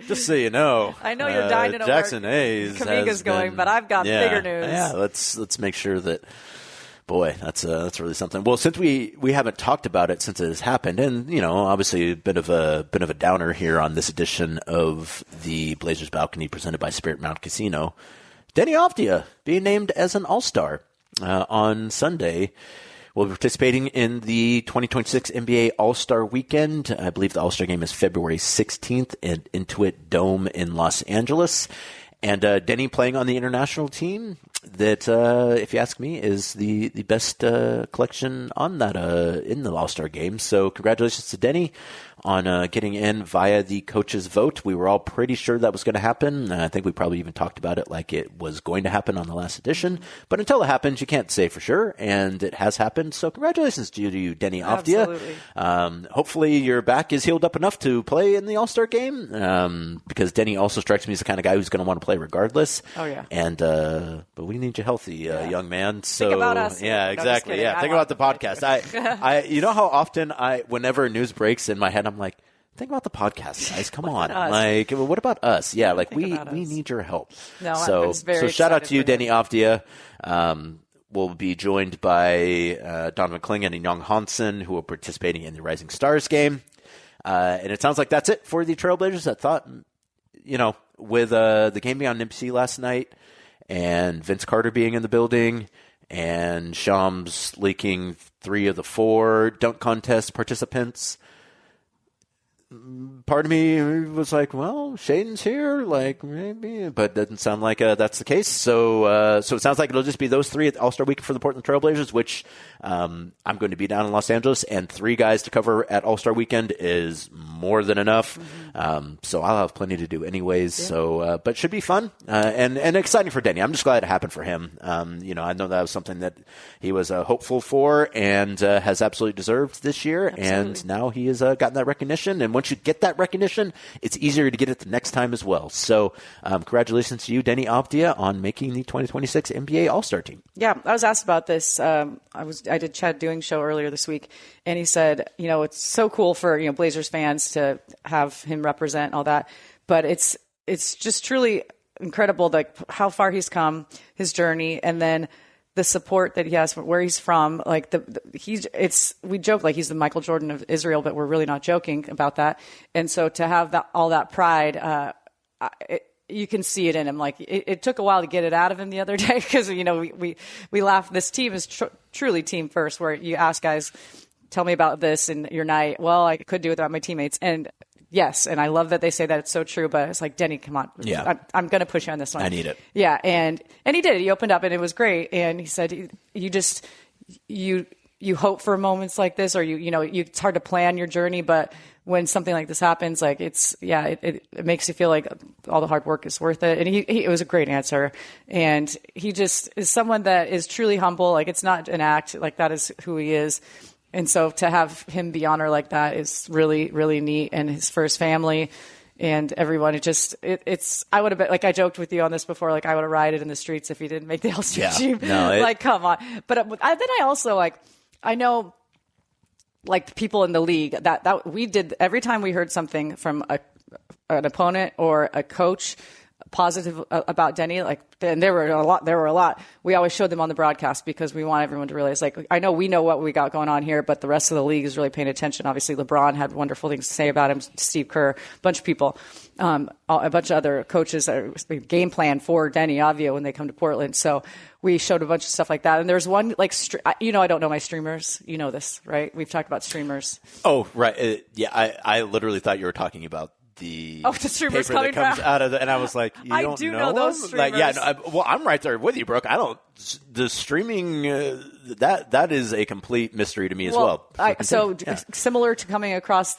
just so you know. I know you're dying to know Jackson where Hayes Kamiga's going, but I've got bigger news. Yeah, let's make sure that. Boy, that's really something. Well, since we haven't talked about it since it has happened, and obviously a bit of a downer here on this edition of the Blazers Balcony presented by Spirit Mountain Casino, Deni Avdija being named as an All-Star on Sunday. We'll be participating in the 2026 NBA All-Star Weekend. I believe the All-Star Game is February 16th at Intuit Dome in Los Angeles. And Deni playing on the international team that, if you ask me, is the best collection on that in the All-Star Game. So congratulations to Deni on getting in via the coaches' vote. We were all pretty sure that was going to happen. I think we probably even talked about it like it was going to happen on the last edition. But until it happens, you can't say for sure. And it has happened. So congratulations to you, Deni Avdija. Hopefully your back is healed up enough to play in the All-Star Game, because Deni also strikes me as the kind of guy who's going to want to play regardless. Oh, yeah. And but we need you healthy, young man. So think about us. Yeah, exactly. No, think about the podcast. I you know how often whenever news breaks in my head, I'm like, think about the podcast, guys. Come on. Like, what about us? Yeah, like we need your help. No, so shout out to you, Deni Avdija. We'll be joined by Donovan Clingan and Young Hansen, who are participating in the Rising Stars game. And it sounds like that's it for the Trailblazers. I thought, with the game being on NBC last night and Vince Carter being in the building and Shams leaking 3 of the 4 dunk contest participants, part of me was like, well, Shaden's here, like maybe, but it doesn't sound like that's the case. So it sounds like it'll just be those 3 at All-Star Week for the Portland Trailblazers, which I'm going to be down in Los Angeles, and 3 guys to cover at All-Star Weekend is more than enough. Mm-hmm. So I'll have plenty to do anyways. Yeah. So, but should be fun and exciting for Deni. I'm just glad it happened for him. I know that was something that he was hopeful for and has absolutely deserved this year. Absolutely. And now he has gotten that recognition. And once you get that recognition, it's easier to get it the next time as well. So congratulations to you, Deni Avdija, on making the 2026 NBA All-Star team. Yeah, I was asked about this. I did Chad Doing's show earlier this week, and he said, it's so cool for Blazers fans to have him represent all that, but it's just truly incredible, like how far he's come, his journey, and then the support that he has from where he's from, like we joke like he's the Michael Jordan of Israel, but we're really not joking about that. And so to have all that pride, you can see it in him. Like it took a while to get it out of him the other day because we laugh. This team is truly team first, where you ask guys, tell me about this and your night. Well, I could do it without my teammates, and yes, and I love that they say that. It's so true. But it's like, Deni, come on, I'm going to push you on this one. I need it. Yeah, and he did. He opened up, and it was great. And he said, you hope for moments like this, or it's hard to plan your journey, but when something like this happens, like it makes you feel like all the hard work is worth it. And it was a great answer. And he just is someone that is truly humble. Like it's not an act, like that is who he is. And so to have him be honored like that is really, really neat. And his first family and everyone, I would have been, like I joked with you on this before, like I would have rioted in the streets if he didn't make the All-Star team. No, like, come on. But then I also I know, like people in the league that we did every time we heard something from an opponent or a coach positive about Deni, and there were a lot. We always showed them on the broadcast because we want everyone to realize, like, I know we know what we got going on here, but the rest of the league is really paying attention. Obviously, LeBron had wonderful things to say about him, Steve Kerr, a bunch of people, a bunch of other coaches that game plan for Deni Avdija when they come to Portland. So we showed a bunch of stuff like that. And there's one, I don't know my streamers. You know this, right? We've talked about streamers. Oh, right. I literally thought you were talking about the streamers paper that comes out of and I was like, you don't know those streamers. I'm right there with you, Brooke. I don't. The streaming that is a complete mystery to me as well. Similar to coming across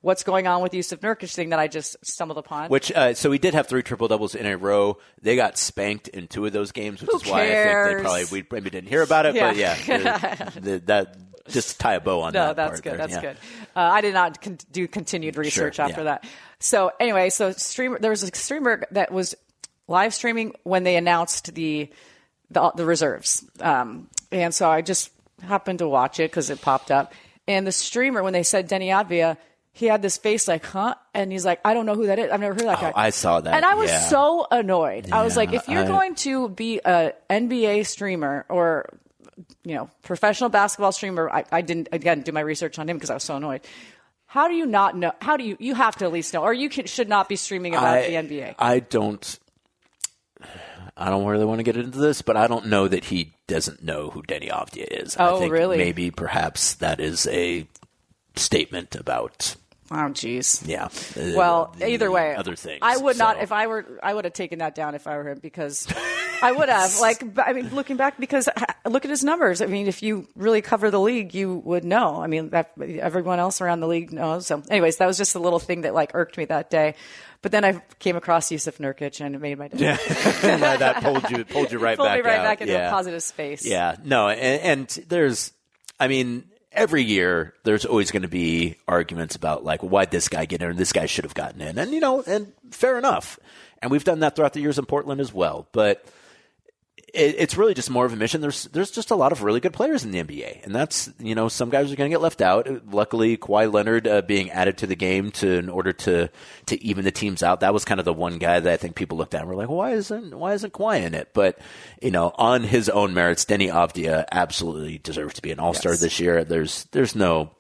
what's going on with Jusuf Nurkic thing that I just stumbled upon. Which so he did have 3 triple doubles in a row. They got spanked in 2 of those games, which Who is cares? why I think we maybe didn't hear about it. But that. Just tie a bow on that. No, that's good. That's good. I did not do continued research after that. So anyway, there was a streamer that was live streaming when they announced the reserves, and so I just happened to watch it because it popped up. And the streamer, when they said Deni Avdija, he had this face like, huh? And he's like, I don't know who that is. I've never heard that guy. I saw that. And I was so annoyed. I was like, if you're going to be an NBA streamer or professional basketball streamer, I didn't, again, do my research on him because I was so annoyed. How do you not know? You have to at least know, or should not be streaming about the NBA. I don't really want to get into this, but I don't know that he doesn't know who Deni Avdija is. Oh, I think really? Maybe perhaps that is a statement about. Oh, geez. Yeah. Well, either way, other things. I would not. If I would have taken that down if I were him, because I would have. Looking back, because look at his numbers. I mean, if you really cover the league, you would know. I mean, everyone else around the league knows. So, anyways, that was just a little thing that irked me that day. But then I came across Jusuf Nurkic, and it made my day. Yeah. That pulled you right pulled back me right out. back into a positive space. Yeah. No, and there's, every year there's always going to be arguments about why'd this guy get in and this guy should have gotten in. And, and fair enough. And we've done that throughout the years in Portland as well. But it's really just more of a mission. There's just a lot of really good players in the NBA. And that's, some guys are going to get left out. Luckily, Kawhi Leonard being added to the game in order to even the teams out. That was kind of the one guy that I think people looked at and were like, why isn't Kawhi in it? But, on his own merits, Deni Avdija absolutely deserves to be an All-Star this year. There's no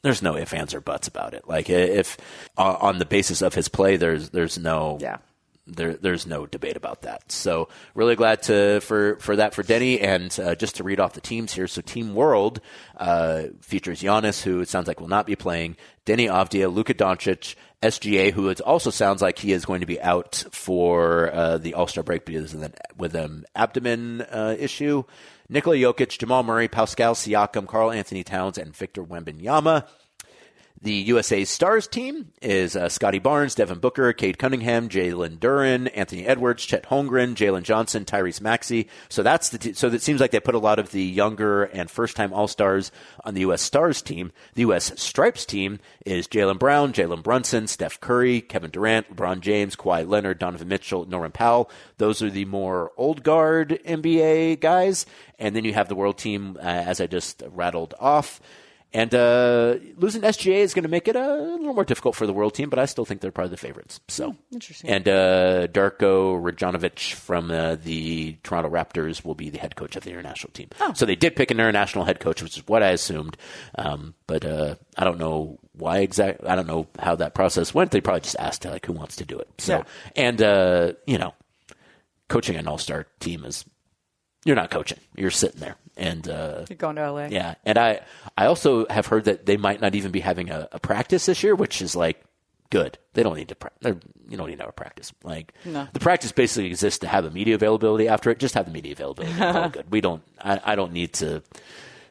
ifs, ands, or buts about it. If on the basis of his play, there's no there's no debate about that. So really glad for that for Deni. And just to read off the teams here. So Team World features Giannis, who it sounds like will not be playing, Deni Avdija, Luka Doncic, SGA, who it also sounds like he is going to be out for the All-Star break because with an abdomen issue, Nikola Jokic, Jamal Murray, Pascal Siakam, Karl Anthony Towns, and Victor Wembanyama. The USA Stars team is Scotty Barnes, Devin Booker, Cade Cunningham, Jalen Duren, Anthony Edwards, Chet Holmgren, Jalen Johnson, Tyrese Maxey. So so it seems like they put a lot of the younger and first-time All-Stars on the U.S. Stars team. The U.S. Stripes team is Jaylen Brown, Jalen Brunson, Steph Curry, Kevin Durant, LeBron James, Kawhi Leonard, Donovan Mitchell, Norman Powell. Those are the more old guard NBA guys. And then you have the World team, as I just rattled off. And losing SGA is going to make it a little more difficult for the world team, but I still think they're probably the favorites. So interesting. And Darko Rajonovic from the Toronto Raptors will be the head coach of the international team. Oh. So they did pick an international head coach, which is what I assumed. But I don't know why exactly. I don't know how that process went. They probably just asked like who wants to do it. So and coaching an all-star team is you're not coaching. You're sitting there. And you're going to LA. Yeah. And I also have heard that they might not even be having a practice this year, which is like good. They don't need to you don't need to have a practice. Like the practice basically exists to have a media availability after it. Just have the media availability. All good. I don't need to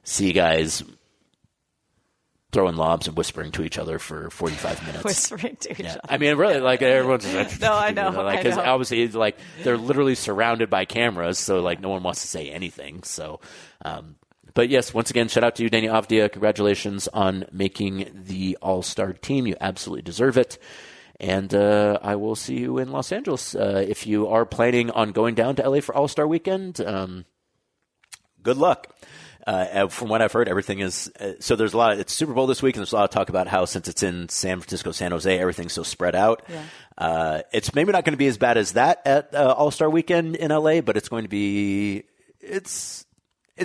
see guys throwing lobs and whispering to each other for 45 minutes. Whispering to each other. I mean, really, like everyone's just like, no, I know. Like, because obviously, like they're literally surrounded by cameras, so like no one wants to say anything. So, but yes, once again, shout out to you, Deni Avdija. Congratulations on making the All-Star team. You absolutely deserve it. And I will see you in Los Angeles if you are planning on going down to LA for All-Star Weekend. Good luck. From what I've heard, everything is so. There's a lot. It's Super Bowl this week, and there's a lot of talk about how since it's in San Francisco, San Jose, everything's so spread out. Yeah. It's maybe not going to be as bad as that at All-Star Weekend in LA, but it's going to be. It's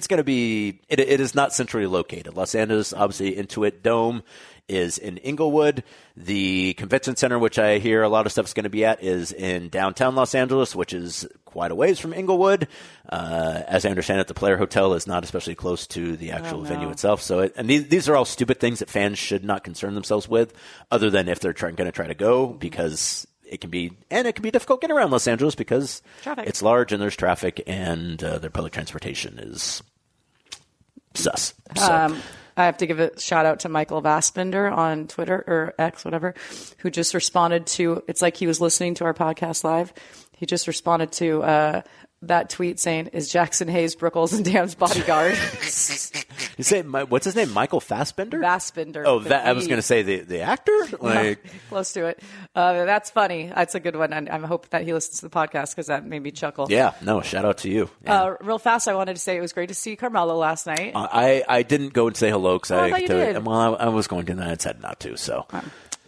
going to be. It is not centrally located. Los Angeles, obviously, Intuit Dome is in Inglewood. The convention center, which I hear a lot of stuff is going to be at, is in downtown Los Angeles, which is quite a ways from Inglewood. As I understand it, the Player Hotel is not especially close to the actual venue itself. So, these are all stupid things that fans should not concern themselves with, other than if they're going to try to go, because it can be difficult getting around Los Angeles because it's large and there's traffic, and their public transportation is sus. So. I have to give a shout out to Michael Vassbender on Twitter or X, whatever, who just responded to, it's like he was listening to our podcast live. He just responded to that tweet saying, "Is Jackson Hayes Brooke Olzendam's bodyguard?" You say, what's his name? Michael Fassbender? Vassbender. Oh, I was going to say the actor? Like, no, close to it. That's funny. That's a good one. I hope that he listens to the podcast because that made me chuckle. Yeah, no, shout out to you. Yeah. Real fast, I wanted to say it was great to see Carmelo last night. I didn't go and say hello because I thought you did. Well, I was going to, and I decided not to. So,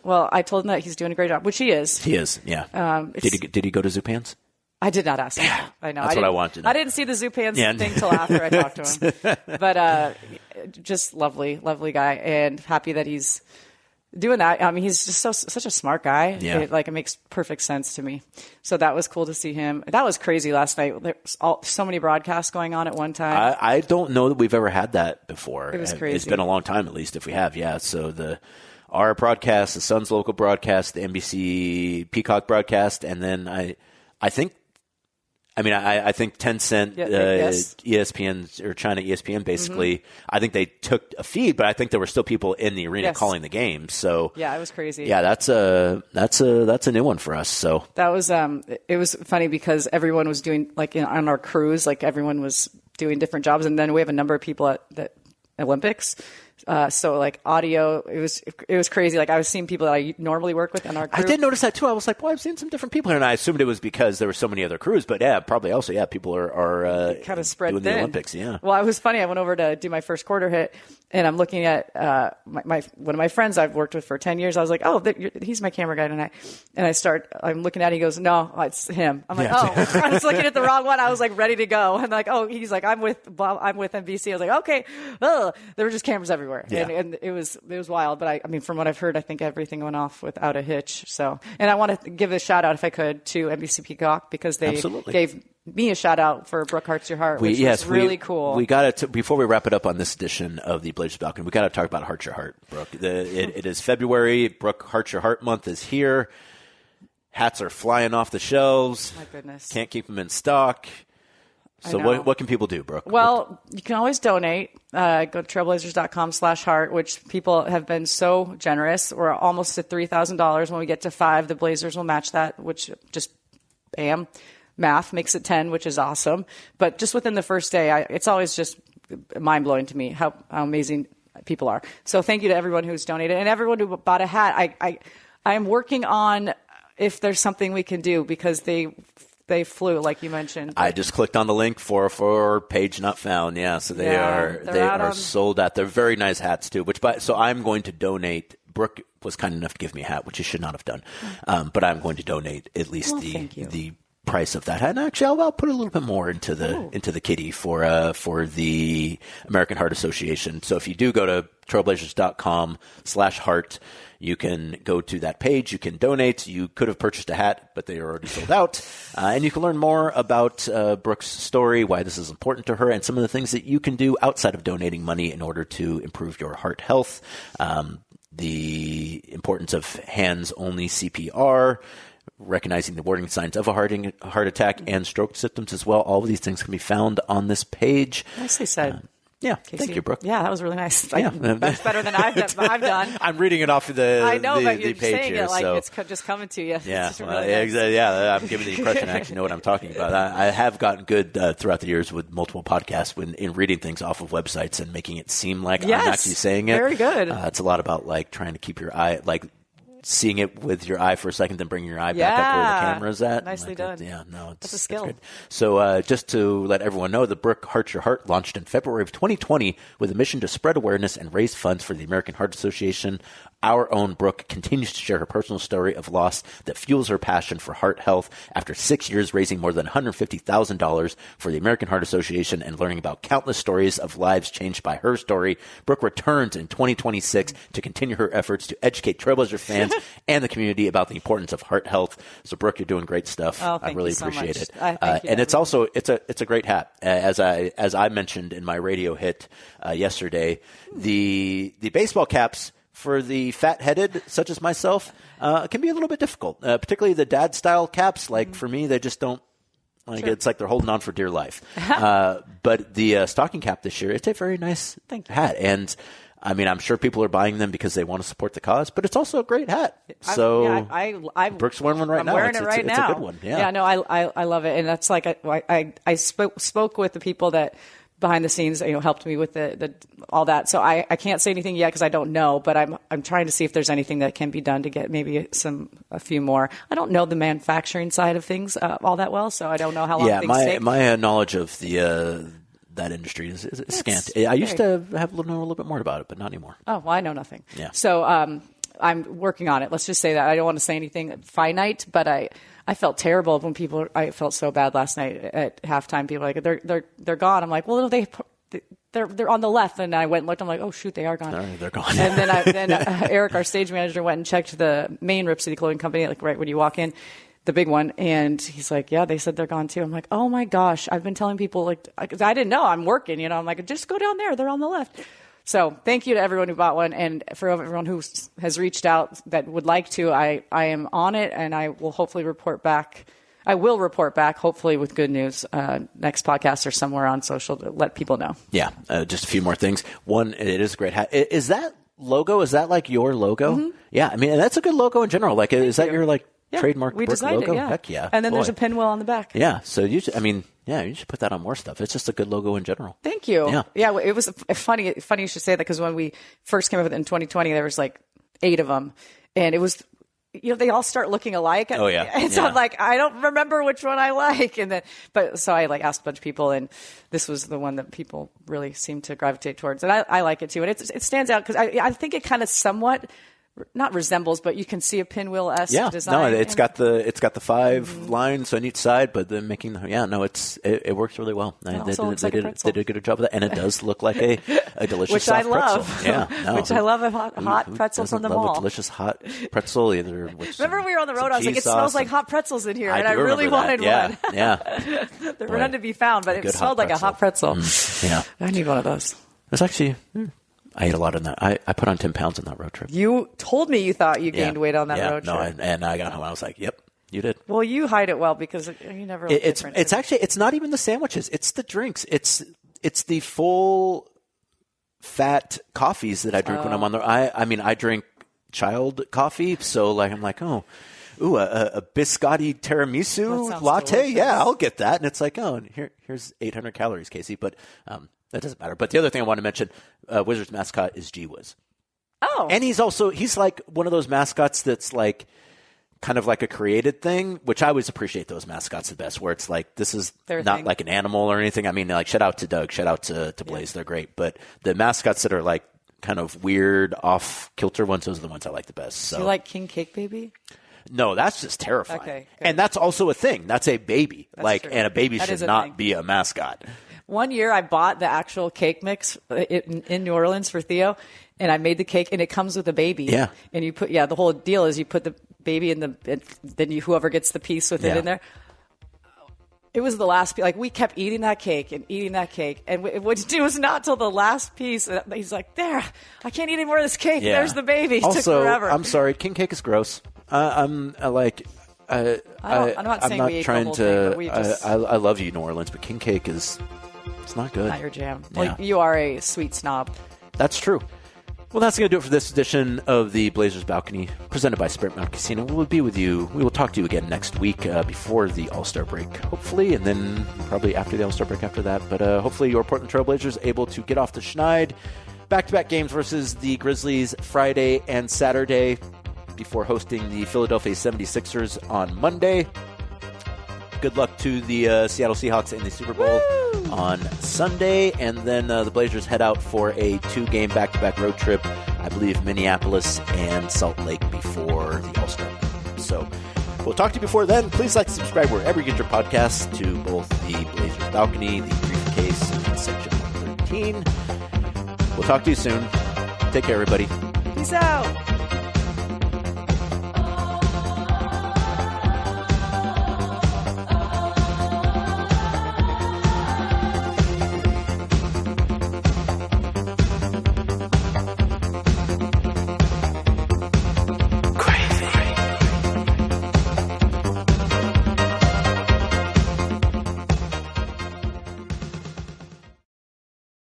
well, I told him that he's doing a great job, which he is. He is, yeah. Did he go to Zupan's? I did not ask him. I know. That's what I wanted to know. I didn't see the Zupan's thing till after I talked to him. But just lovely, lovely guy, and happy that he's doing that. I mean, he's just such a smart guy. Yeah. It makes perfect sense to me. So that was cool to see him. That was crazy last night. There's so many broadcasts going on at one time. I don't know that we've ever had that before. It was crazy. It's been a long time, at least, if we have. Yeah. So our broadcast, the Sun's local broadcast, the NBC Peacock broadcast, and then I think Tencent, ESPN, or China ESPN, basically, I think they took a feed, but I think there were still people in the arena calling the game. So yeah, it was crazy. Yeah, that's a new one for us. So that was it was funny because everyone was doing on our cruise, everyone was doing different jobs, and then we have a number of people at the Olympics. So audio, it was crazy. I was seeing people that I normally work with on our crew. I did notice that too. I was like, well, I've seen some different people here, and I assumed it was because there were so many other crews. But yeah, probably also, people are kind of spread doing thin. The Olympics. Yeah. Well, it was funny. I went over to do my first quarter hit, and I'm looking at one of my friends I've worked with for 10 years. I was like, oh, he's my camera guy tonight. And I'm looking at it. He goes, no, it's him. I'm like, oh, I was looking at the wrong one. I was ready to go. And he's like, I'm with NBC. I was like, okay. Ugh. There were just cameras everywhere. Yeah. And it was wild. But I mean, from what I've heard, I think everything went off without a hitch. So, and I want to give a shout out, if I could, to NBC Peacock because they gave me a shout out for Brooke Hearts Your Heart, which was really cool. We got to before we wrap it up on this edition of the Blazers Balcony, we got to talk about Hearts Your Heart, Brooke. It is February. Brooke Hearts Your Heart month is here. Hats are flying off the shelves. My goodness, can't keep them in stock. So what can people do, Brooke? Well, you can always donate. Go to trailblazers.com/heart, which people have been so generous. We're almost at $3,000. When we get to 5, the Blazers will match that, which just bam. Math makes it 10, which is awesome. But just within the first day, it's always just mind-blowing to me how amazing people are. So thank you to everyone who's donated and everyone who bought a hat. I am working on if there's something we can do because they they flew, like you mentioned. I just clicked on the link for page not found. Yeah, so they are sold out. They're very nice hats too. So I'm going to donate. Brooke was kind enough to give me a hat, which she should not have done. But I'm going to donate at least the price of that hat. And actually, I'll put a little bit more into the kitty for the American Heart Association. So if you do go to trailblazers.com/heart, you can go to that page. You can donate. You could have purchased a hat, but they are already sold out. And you can learn more about Brooke's story, why this is important to her, and some of the things that you can do outside of donating money in order to improve your heart health. The importance of hands-only CPR, recognizing the warning signs of a heart attack and stroke symptoms as well. All of these things can be found on this page. Nicely said. Casey. Thank you, Brooke. Yeah, that was really nice. That's better than I've done. I'm reading it off of the I know, but you're page saying here, it like so. It's just coming to you. Yeah, really exactly. Yeah, I'm giving the impression I actually know what I'm talking about. I have gotten good throughout the years with multiple podcasts in reading things off of websites and making it seem like I'm actually saying it. Very good. It's a lot about trying to keep your eye seeing it with your eye for a second, then bringing your eye back up where the camera's at. Nicely done. Yeah, no, that's a skill. So just to let everyone know, the Brooke Heart Your Heart launched in February of 2020 with a mission to spread awareness and raise funds for the American Heart Association. Our own Brooke continues to share her personal story of loss that fuels her passion for heart health. After 6 years raising more than $150,000 for the American Heart Association and learning about countless stories of lives changed by her story, Brooke returns in 2026 to continue her efforts to educate Trailblazer fans and the community about the importance of heart health. So, Brooke, you're doing great stuff. Oh, I really appreciate it. And it's also it's a great hat. As I mentioned in my radio hit yesterday, the baseball caps for the fat-headed, such as myself, can be a little bit difficult, particularly the dad-style caps. For me, they just don't, it's like they're holding on for dear life. But the stocking cap this year, it's a very nice hat. And, I mean, I'm sure people are buying them because they want to support the cause, but it's also a great hat. So Brooke's wearing one right now. I'm wearing it right now. It's a good one. Yeah. Yeah, no, I love it. And that's I spoke with the people that behind the scenes, helped me with the all that. So I can't say anything yet because I don't know, but I'm trying to see if there's anything that can be done to get maybe a few more. I don't know the manufacturing side of things all that well, so I don't know how long things take. My knowledge of that industry is scant. I used to know a little bit more about it, but not anymore. Oh, well, I know nothing. Yeah. So I'm working on it. Let's just say that. I don't want to say anything finite, but I felt terrible when I felt so bad last night at halftime. People were like, they're gone. I'm like, well, they're on the left. And I went and looked. I'm like, oh shoot, they are gone. They're gone. And then Eric, our stage manager, went and checked the main Rip City clothing company, right when you walk in, the big one. And he's like, yeah, they said they're gone too. I'm like, oh my gosh, I've been telling people cause I didn't know I'm working, I'm like, just go down there. They're on the left. So thank you to everyone who bought one, and for everyone who has reached out that would like to. I am on it, and I will hopefully report back. I will report back, hopefully with good news, next podcast or somewhere on social to let people know. Yeah, just a few more things. One, it is a great hat. Is that logo? Is that your logo? Mm-hmm. Yeah, I mean, that's a good logo in general. Is that your trademark we Brooke designed logo? It, yeah. Heck yeah. And then there's a pinwheel on the back. Yeah, so you should put that on more stuff. It's just a good logo in general. Thank you. Yeah, it was funny you should say that, because when we first came up with it in 2020, there was 8 of them, and it was, they all start looking alike. Oh yeah. And so I'm like, I don't remember which one I like. And then, so I asked a bunch of people, and this was the one that people really seem to gravitate towards. And I like it too. And it stands out because I think it kind of somewhat, not resembles, but you can see a pinwheel-esque design. No, it's got the 5 lines on each side, but then making it works really well. They did a good job of that, and it does look like a delicious which soft I love. pretzel. Yeah, which I love, a hot pretzel from the mall. A delicious hot pretzel either. Remember we were on the road, I was like, it smells like hot pretzels in here, and I really wanted one. Yeah. There were none to be found, but it smelled like a hot pretzel. Yeah. I need one of those. It's actually... I ate a lot on that. I put on 10 pounds on that road trip. You told me you thought you gained weight on that road trip. No, and I got home and I was like, yep, you did. Well, you hide it well because you never look different. It's actually, it's not even the sandwiches. It's the drinks. It's the full fat coffees that I drink when I'm on the, I drink child coffee. So I'm like, a biscotti tiramisu latte. Delicious. Yeah, I'll get that. And it's like, and here's 800 calories, Casey. But, that doesn't matter. But the other thing I want to mention, Wizards mascot is G Wiz. Oh. And he's like one of those mascots that's kind of like a created thing, which I always appreciate those mascots the best, where it's like, this is Their not thing. like an animal or anything. I mean, like, shout out to Doug, shout out to Blaze. They're great. But the mascots that are like kind of weird, off-kilter ones, those are the ones I like the best. So. Do you like King Cake Baby? No, that's just terrifying. Okay, good. And that's also a thing. That's a baby. That's true. And a baby That should is a not thing. be a mascot. One year I bought the actual cake mix in New Orleans for Theo, and I made the cake, and it comes with a baby. Yeah. And you put, the whole deal is you put the baby in then whoever gets the piece with it in there. It was the last piece. Like, we kept eating that cake, and it was not till the last piece. He's like, there, I can't eat any more of this cake. Yeah. There's the baby. It Also, took forever. I'm sorry, king cake is gross. I'm not saying we ate the trying whole to. thing, but we just- I love you, New Orleans, but king cake it's not good. Not your jam. Yeah. Well, you are a sweet snob. That's true. Well, that's going to do it for this edition of the Blazers Balcony, presented by Spirit Mountain Casino. We will be with you. We will talk to you again next week before the All-Star break, hopefully, and then probably after the All-Star break after that. But hopefully your Portland Trail Blazers able to get off the schneid. Back-to-back games versus the Grizzlies Friday and Saturday before hosting the Philadelphia 76ers on Monday. Good luck to the Seattle Seahawks in the Super Bowl on Sunday. And then the Blazers head out for a 2-game back-to-back road trip. I believe Minneapolis and Salt Lake before the All-Star. So we'll talk to you before then. Please like and subscribe wherever you get your podcasts to both the Blazers Balcony, the Briefcase, and Section 113. We'll talk to you soon. Take care, everybody. Peace out.